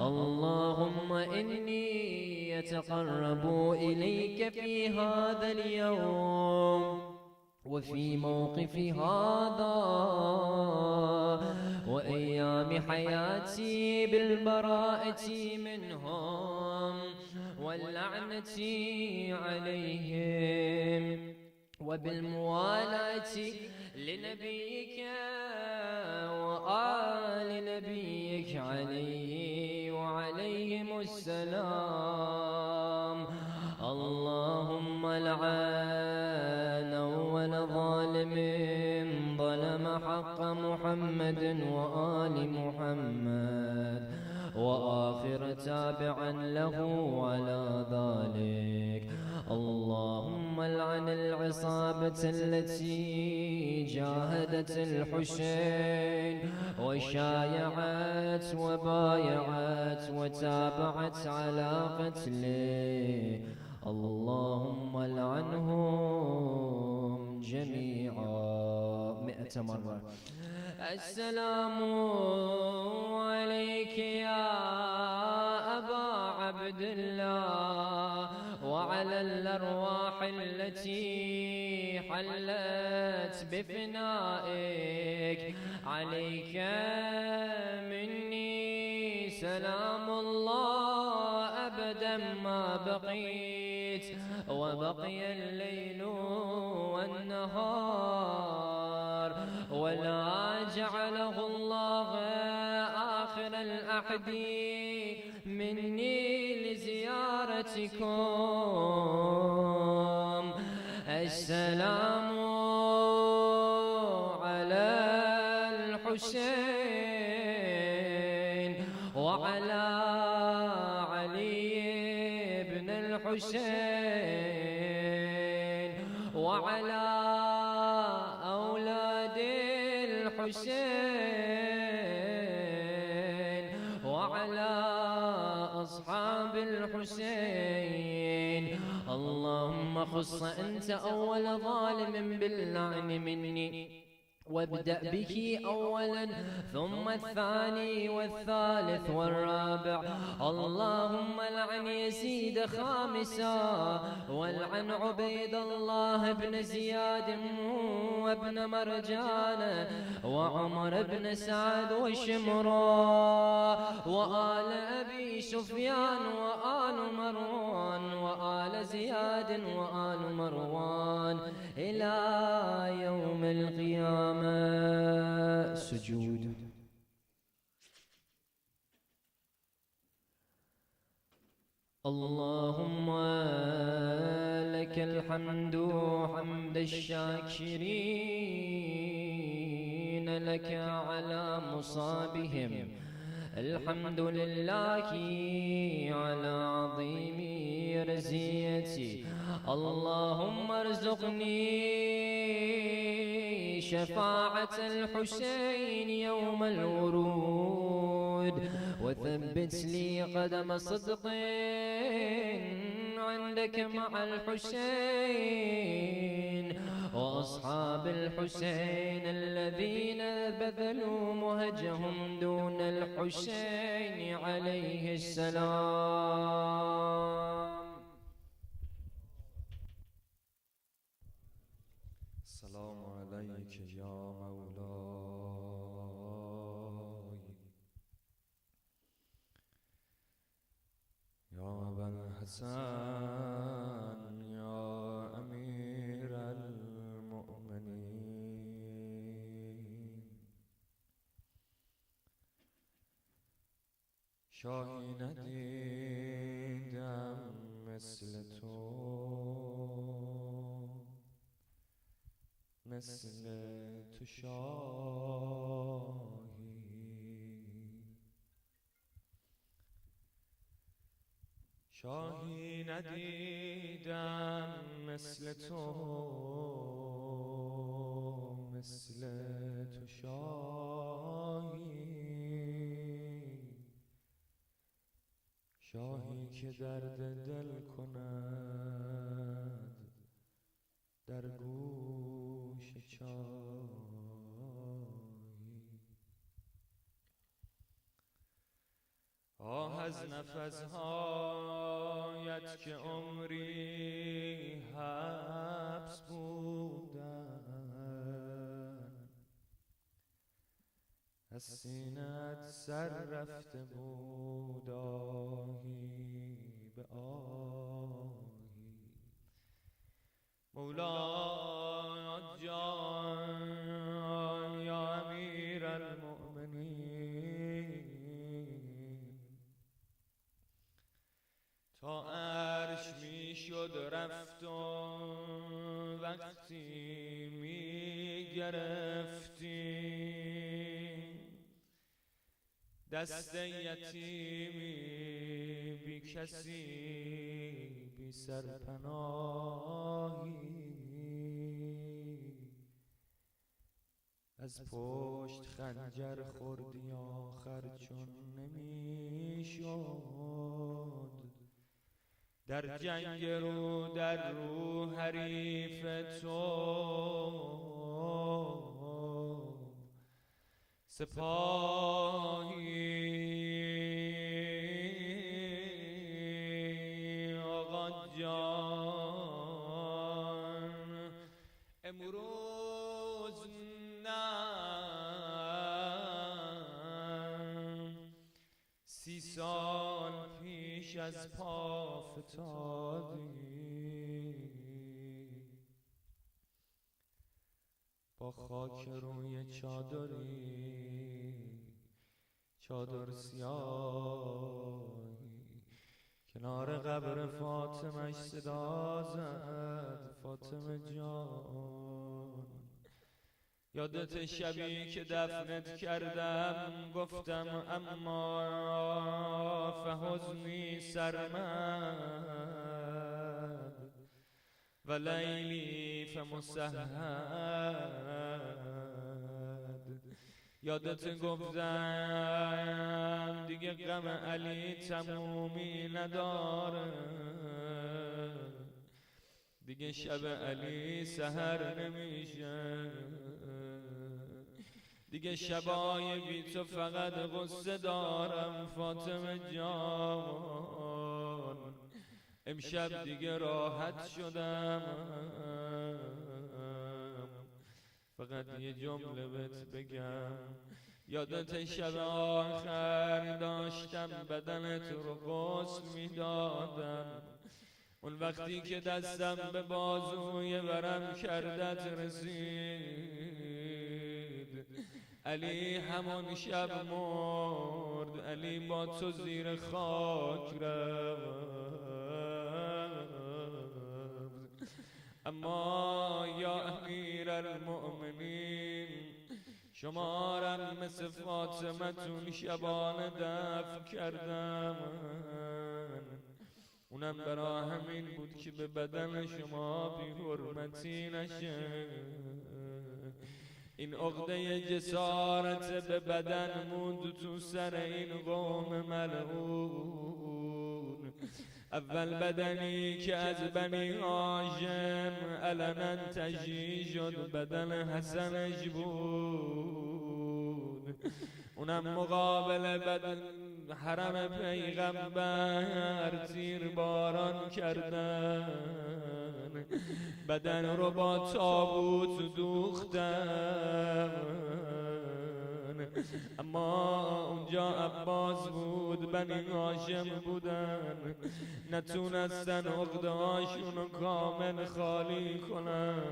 اللهم إني أتقرب إليك في هذا اليوم وفي موقف هذا وأيام حياتي بالبراءة منهم واللعنة عليهم وبالموالاة لنبيك وآل نبيك عليه وعليهم السلام. اللهم لعن أول ظالم ظلم حق محمد وآل محمد وآخر تابعا له على ذلك. اللهم لعن العصابة التي جاهدت الحسين وشايعت وبايعت وتابعت على قتله. اللهم لعنهم جميعا 100 مرة. السلام عليك يا أبا عبد الله وعلى الأرواح التي حلت بفنائك. عليك مني سلام الله أبدا ما بقيت وبقي الليل والنهار ولا جعله الله آخر الأحد مني لزيارتكم. السلام على الحسين وعلى علي بن الحسين وعلى أولاد الحسين وعلى أصحاب الحسين. اللهم خص أنت أول ظالم باللعن مني وابدأ به أولا ثم الثاني والثالث والرابع. اللهم لعن يزيد خامسا والعن عبيد الله بن زياد وابن مرجان وعمر بن سعد وشمرا وآل أبي سفيان وآل مروان وآل زياد وآل مروان إلى يوم القيامة. سجود. اللهم لك الحمد حمد الشاكرين لك على مصابهم. الحمد لله على عظيم رزيتي. اللهم ارزقني شفاعة الحسين يوم الورود وثبت لي قدم صدق عندك مع الحسين وأصحاب الحسين الذين بذلوا مهجهم دون الحسين عليه السلام. السلام عليك يا مولاي يا أبا الحسن يا أمير المؤمنين. شاهی ندیدم مثل تو مثل تو شاهی. شاهی ندیدم مثل تو مثل تو شاهی. که درد دل کند در گوش چایی. آه از نفس‌هایت که عمری حبس بودن، از سینه‌ات سر رفته بود آهی به آهی. مولا جان یا امیر المؤمنین، تا عرش می شد رفت و وقتی می گرفتیم دست یتیمی بی کسی بی سرپناهی، از پشت خنجر خوردی آخر چون نمی شد در جنگ رو در رو حریف تو سپاهی. آقا جان امروز نه 30 سال پیش از پا فتادی، با خاک روی چادر سیاهی کنار قبر فاطمه‌اش صدا زد فاطمه جان. یادت شبی که دفنت کردم گفتم اما فحزنی سرمد و لیلی فمسهد. یادت گفتم دیگه غم علی تمومی نداره، دیگه شب علی سحر نمیشه، دیگه شبای بی تو فقط غصه دارم فاطمه جان. امشب دیگه راحت شدم، فقط یه جمله بهت بگم. یادت شب آخر داشتم بدنت رو غسل میدادم، اون وقتی که دستم به بازوی ورم کردت رسید، علی همون شب مرد، علی با تو زیر خاک رفت. اما یا امیر المؤمنین شمارم مثل فاطمه تون شبانه دفن کردم، اونم برا همین بود که به بدن شما بی حرمتی نشه. این عقده جسارت به بدن موند تو سر این قوم ملعون. اول بدنی که از بنی هاشم علنا تجی شد بدن حسنش بود، اونم مقابل بدن حرم پیغمبر تیر باران کردن، بدن رو با تابوت دوختن. اما اونجا عباس بود، بنی هاشم بودن، نتونستن عقده هاشونو کامل خالی کنن.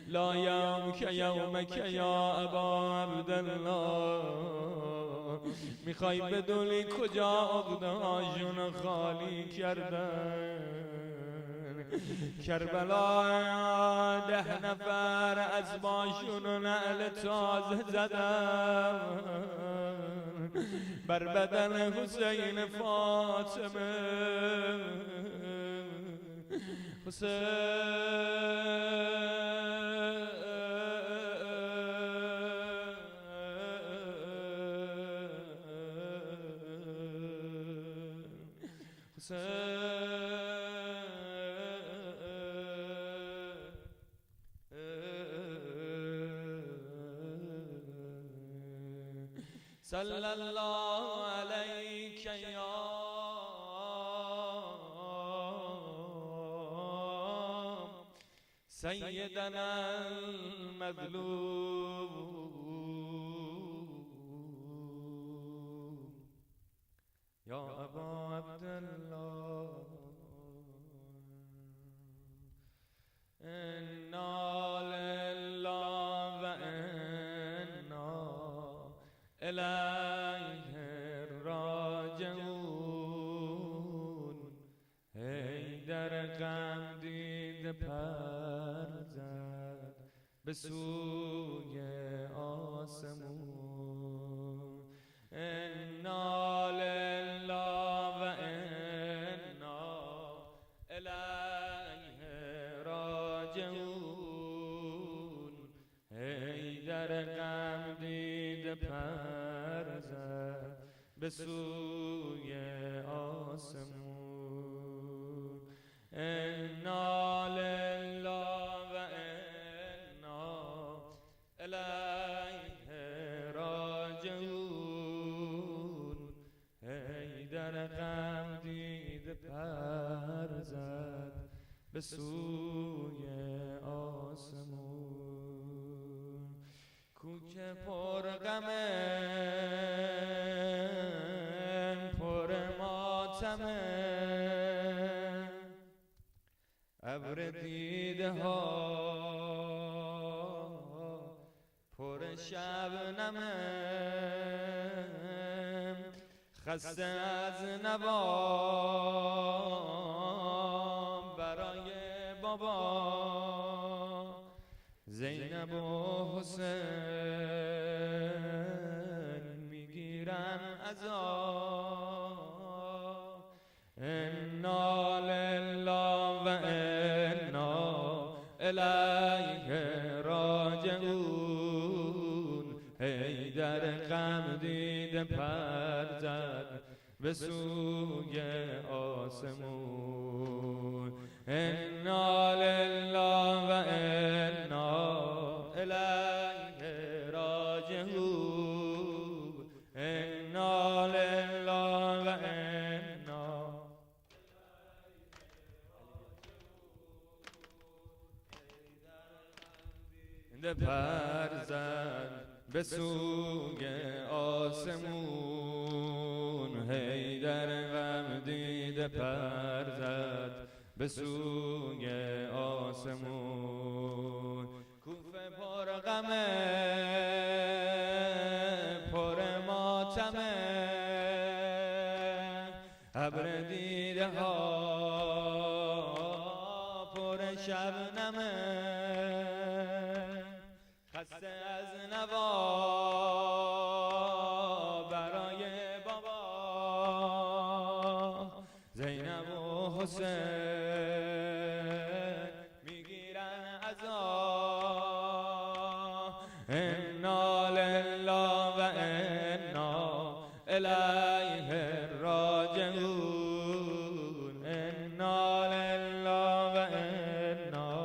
لا یومک یومک یا ابا عبدالله، میخوای بدونی کجا عقده هاشونو خالی کردن؟ کربلا 10 نفر از باشونو نعل تازه زدم بر بدن حسین فاطمه. صلی الله علیک یا سیدنا المظلوم یا ابا عبدالله انا لله و انا الیه راجعون ای در غم دیده پر زد به سوی آسمون انا لله و انا الیه راجعون ای در غم دیده پر زد به سوی آسمون انا لله و انا الیه راجعون ای در غم دیده پر زد به سوی آسمون کوچه پر غمه پر ماتمه ابر دیده ها پر شبنمه خسته از نوام برای بابا زینب و حسین میگیرن عذاب انا لله و انا الیه راجعون ای در غم دیده پر زد به سوی آسمون انا لله و انا الیه راجعون انا لله و انا دیده پر زد به سوی آسمون هی در غم دیده پر زد به سوی آسمون کوفه پر غمه پر ماتمه ابر دیده ها پر شبنمه خسته از نوا برای بابا زینب و حسین میگیرن عذاب انا لله و انا الیه راجعون انا لله و انا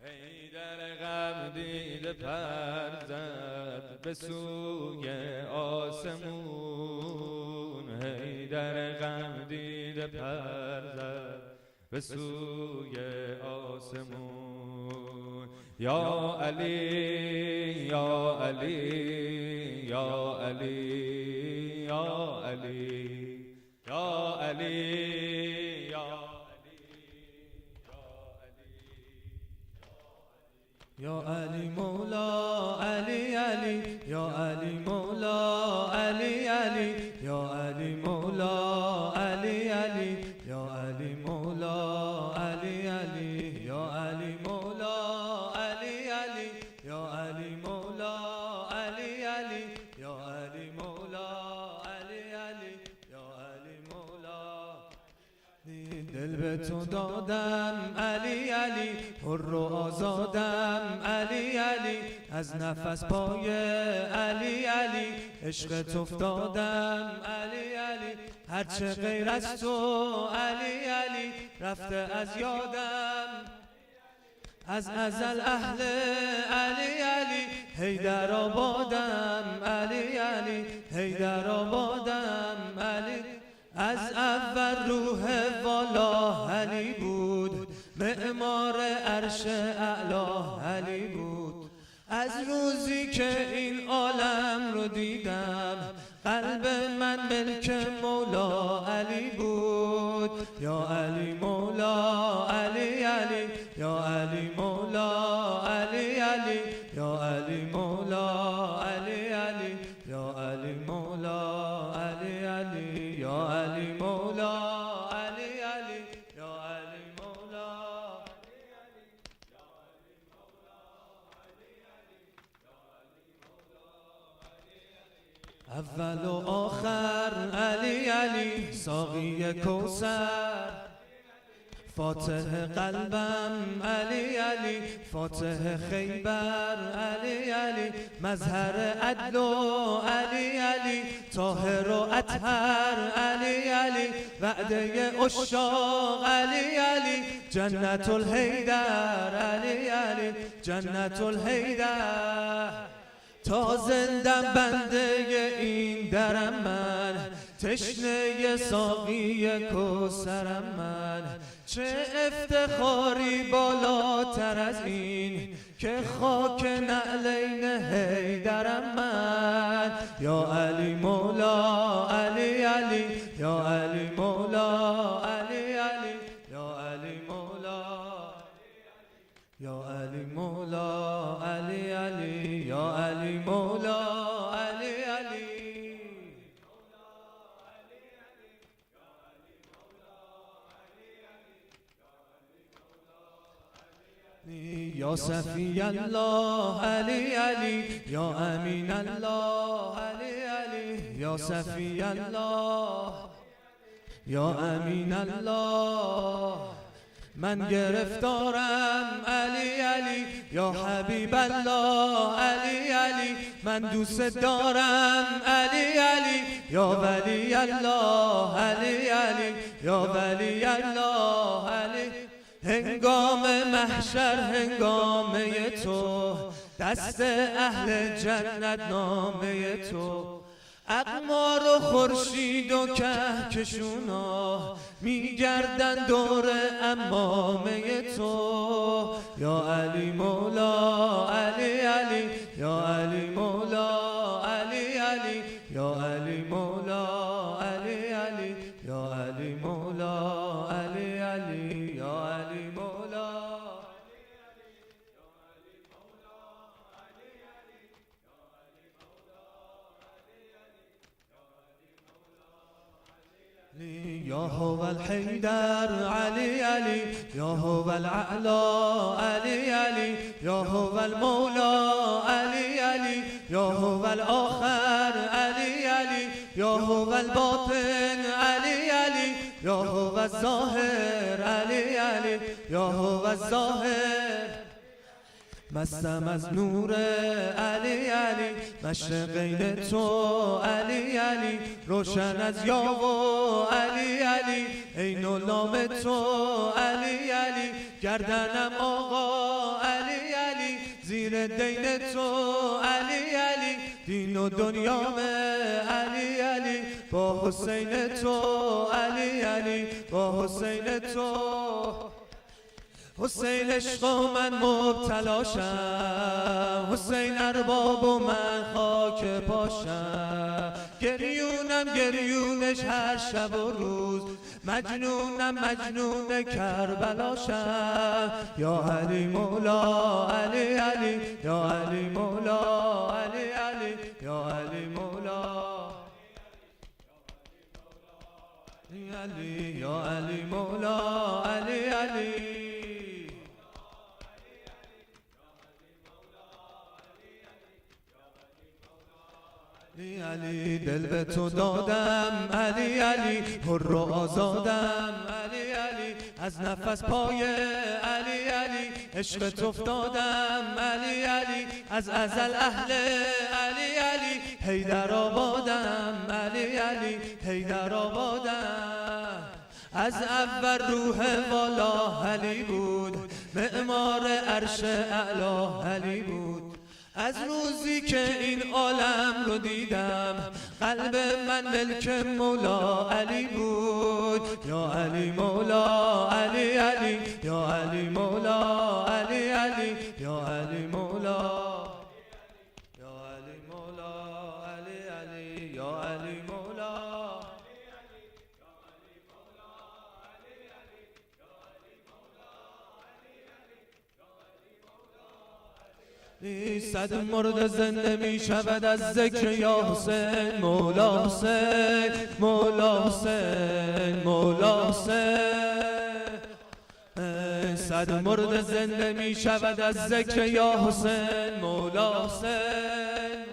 ای در غم دیده پر زد به سوی آسمون هی در غم دیده پر زد به سوی آسمون یا علی یا علی یا علی یا علی یا علی یا علی مولا علی علی یا علی مولا علی علی یا علی مولا علی علی یا علی مولا علی علی یا علی مولا علی علی یا علی مولا علی علی یا علی مولا علی علی یا علی مولا دل به تو دادم علی علی حر و آزادم علی علی از نفس پای علی علی عشقت افتادم علی علی هرچه غیر از تو علی علی رفته از یادم از ازل اهل علی علی حیدر آبادم علی علی حیدر آبادم علی از اول روح والا علی بود معمار عرش اعلا علی بود از روزی که این عالم رو دیدم قلب من ملک مولا علی بود یا علی مولا علی علی یا علی مولا علی علی یا علی مولا علی علی یا علی مولا علی علی یا علی مولا علی علی یا علی مولا اول و آخر علی علی ساقی کوثر فاتح قلبم علی علی فاتح خیبر علی علی مظهر عدل و علی علی طاهر و اطهر علی علی وعده عشاق علی علی جنت الحیدر علی علی جنت الحیدر تا زندم بنده این درم من تشنه ساقی کوثرم من چه افتخاری بالاتر از این که خاک نعلین حیدرم من یا علی مولا علی علی یا علی مولا علی علی یا علی مولا یا علی مولا علی علی یا علی مولا علی علی یا صفی الله علی علی یا امین الله علی علی یا صفی الله یا امین الله من گرفتارم علی علی یا حبیب الله علی علی من دوست دارم علی علی یا ولی الله علی علی یا ولی الله علی هنگام محشر هنگامه تو دست اهل جنت نامه تو اقمار و خورشید و کهکشونا میگردن دور امامه تو یا علی مولا علی علی یا علی مولا علی علی یا علی مولا علی علی یا علی مولا علی علی یا علی مولا یا هو الحیدر علی علی یا هو الاعلا علی علی یا هو المولا علی علی یا هو الاخر علی علی یا هو الباطن علی علی یا هو الظاهر علی علی یا هو الظاهر مستم از نور علی علی مشرقین تو علی علی روشن از یا و علی علی عین و لام تو علی علی گردنم آقا علی علی زیر دین تو علی علی دین و دنیام علی علی با حسین تو علی علی با حسین تو حسین عشق و من مبتلاشم حسین ارباب و من خاک پاشم گریونم گریونش هر شب و روز مجنونم مجنون کربلاشم یا علی مولا علی علی یا علی مولا علی علی یا علی مولا علی یا علی مولا علی علی علی دل به تو دادم علی علی حر و آزادم علی علی از نفس پای علی علی عشقت افتادم علی علی از ازل اهل علی علی حیدر آبادم علی علی حیدر آبادم از اول روح والا علی بود معمار عرش اعلا علی بود از روزی که این عالم رو دیدم قلب من ملک مولا علی بود یا علی مولا علی علی یا علی مولا علی علی یا علی مولا یا علی مولا علی علی یا علی مولا صد مرد زنده می شود از ذکر یا حسین مولا حسین مولا حسین مولا حسین صد مرد زنده می شود از ذکر یا حسین مولا حسین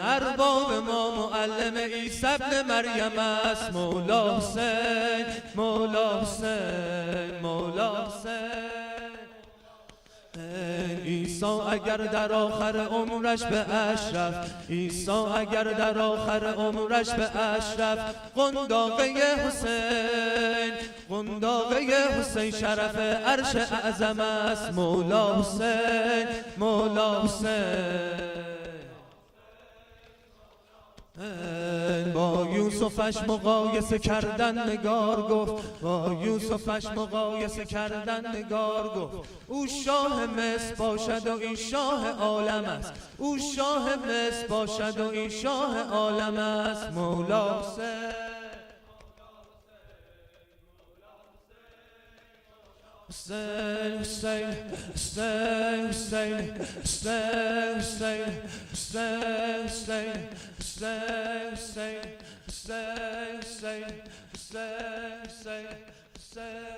ارباب ما معلم عیسی ابن مریم است مولا حسین مولا حسین مولا حسین عیسی اگر در آخر عمرش به اشرف عیسی اگر در آخر عمرش به اشرف قنداقه حسین قنداقه حسین شرف عرش اعظم است مولا حسین مولا حسین با یوسفش مقایسه کردن نگار گفت با یوسفش مقایسه کردن نگار گفت او شاه مصر باشد و این شاه عالم است او شاه مصر باشد و این شاه عالم است مولا حسین حسین حسین حسین حسین حسین حسین حسین حسین حسین حسین حسین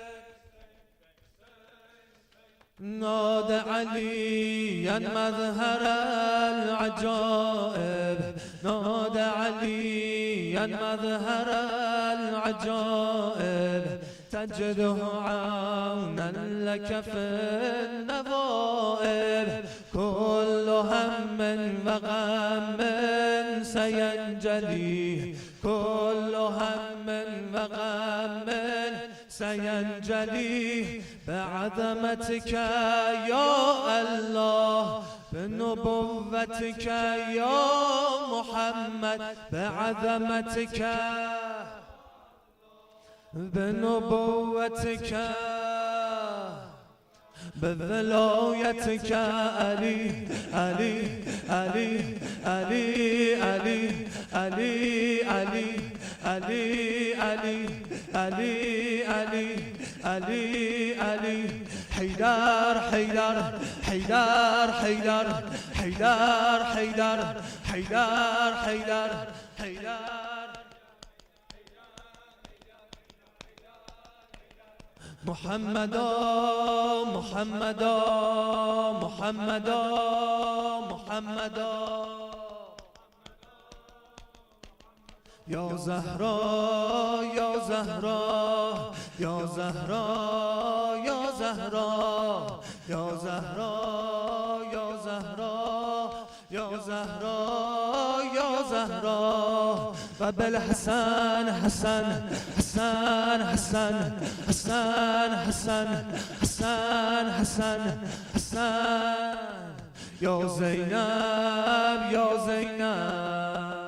ناد عليا مظهر العجائب ناد عليا مظهر العجائب تجده عونا لك في النوائب كل هم وغم سينجلي كل هم وغم سينجلي بعظمتك يا الله بنبوتك يا محمد بعظمتك بنبوتك بولايتك علي علي علي علي علي علي علي علي علي علي علي علي علي حيدر حيدر حيدر حيدر حيدر حيدر حيدر حيدر حيدر محمدا محمدا محمدا محمدا يا زهراء يا زهراء يا زهراء يا زهراء يا زهراء يا زهراء يا زهراء يا زهراء وبالحسن حسن حسن حسن حسن حسن حسن حسن حسن يا زينب يا زينب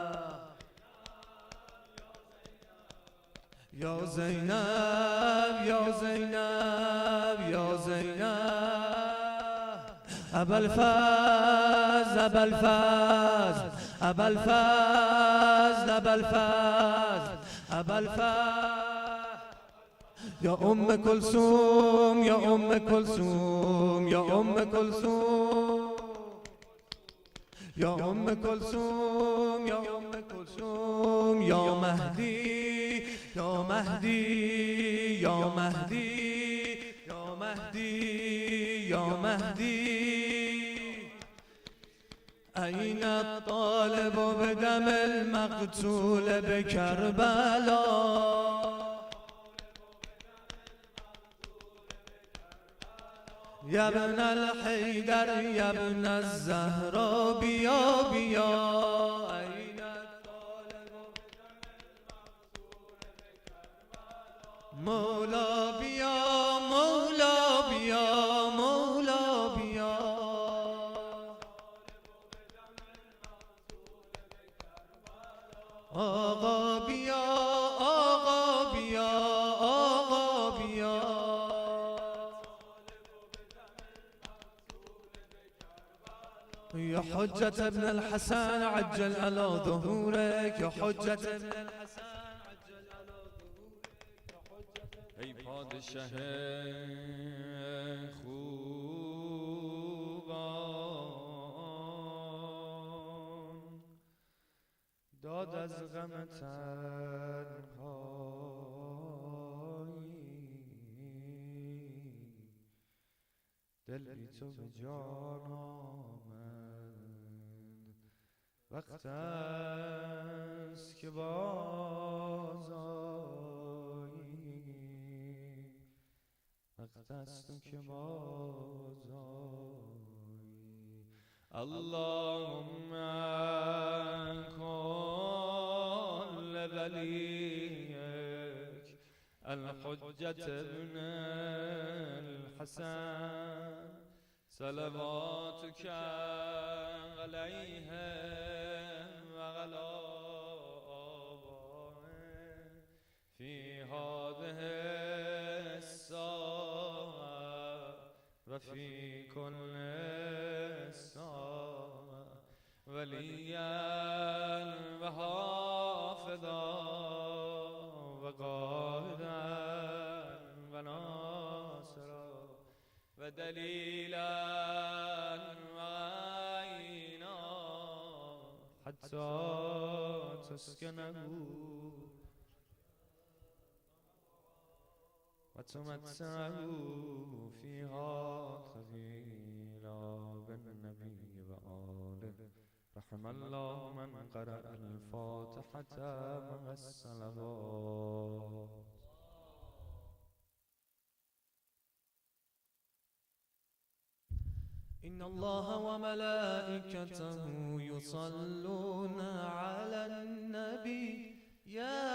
يا زينب يا زينب يا زينب أبا الفاز أبا الفاز أبا الفاز أبا الفاز أبا الفاز يا أم كلثوم يا أم كلثوم يا أم كلثوم يا أم كلثوم يا أم كلثوم يا مهدي يا مهدي يا مهدي يا مهدي يا مهدي أين الطالب بدم المقتول بكربلاء يا ابن الحيدر يا ابن الزهراء بيا بيا أين الطالب مولا بيا مولا بيا مولا بيا آقا بیا آقا بیا آقا بیا يا حجة ابن الحسن عجل على ظهورك يا حجة ابن الحسن عجل على ظهورك ای پادشه خوبان داد از غم تنهایی دل بی تو به جان آمد وقت است که باز آیی وقت است که باز آیی اللهم کن لولیک الحجة ابن الحسن صلواتك عليه وعلى آبائه في هذه الساعة وفي كل ساعة وليا وحافظا وقائدا وناصرا ودليلا وعينا حتى تسكنه وتمتعه فيها طويلا بالنبي وآله رحم الله من قرأ الفاتحة مع الصلوات. إن الله وملائكته يصلون على النبي يا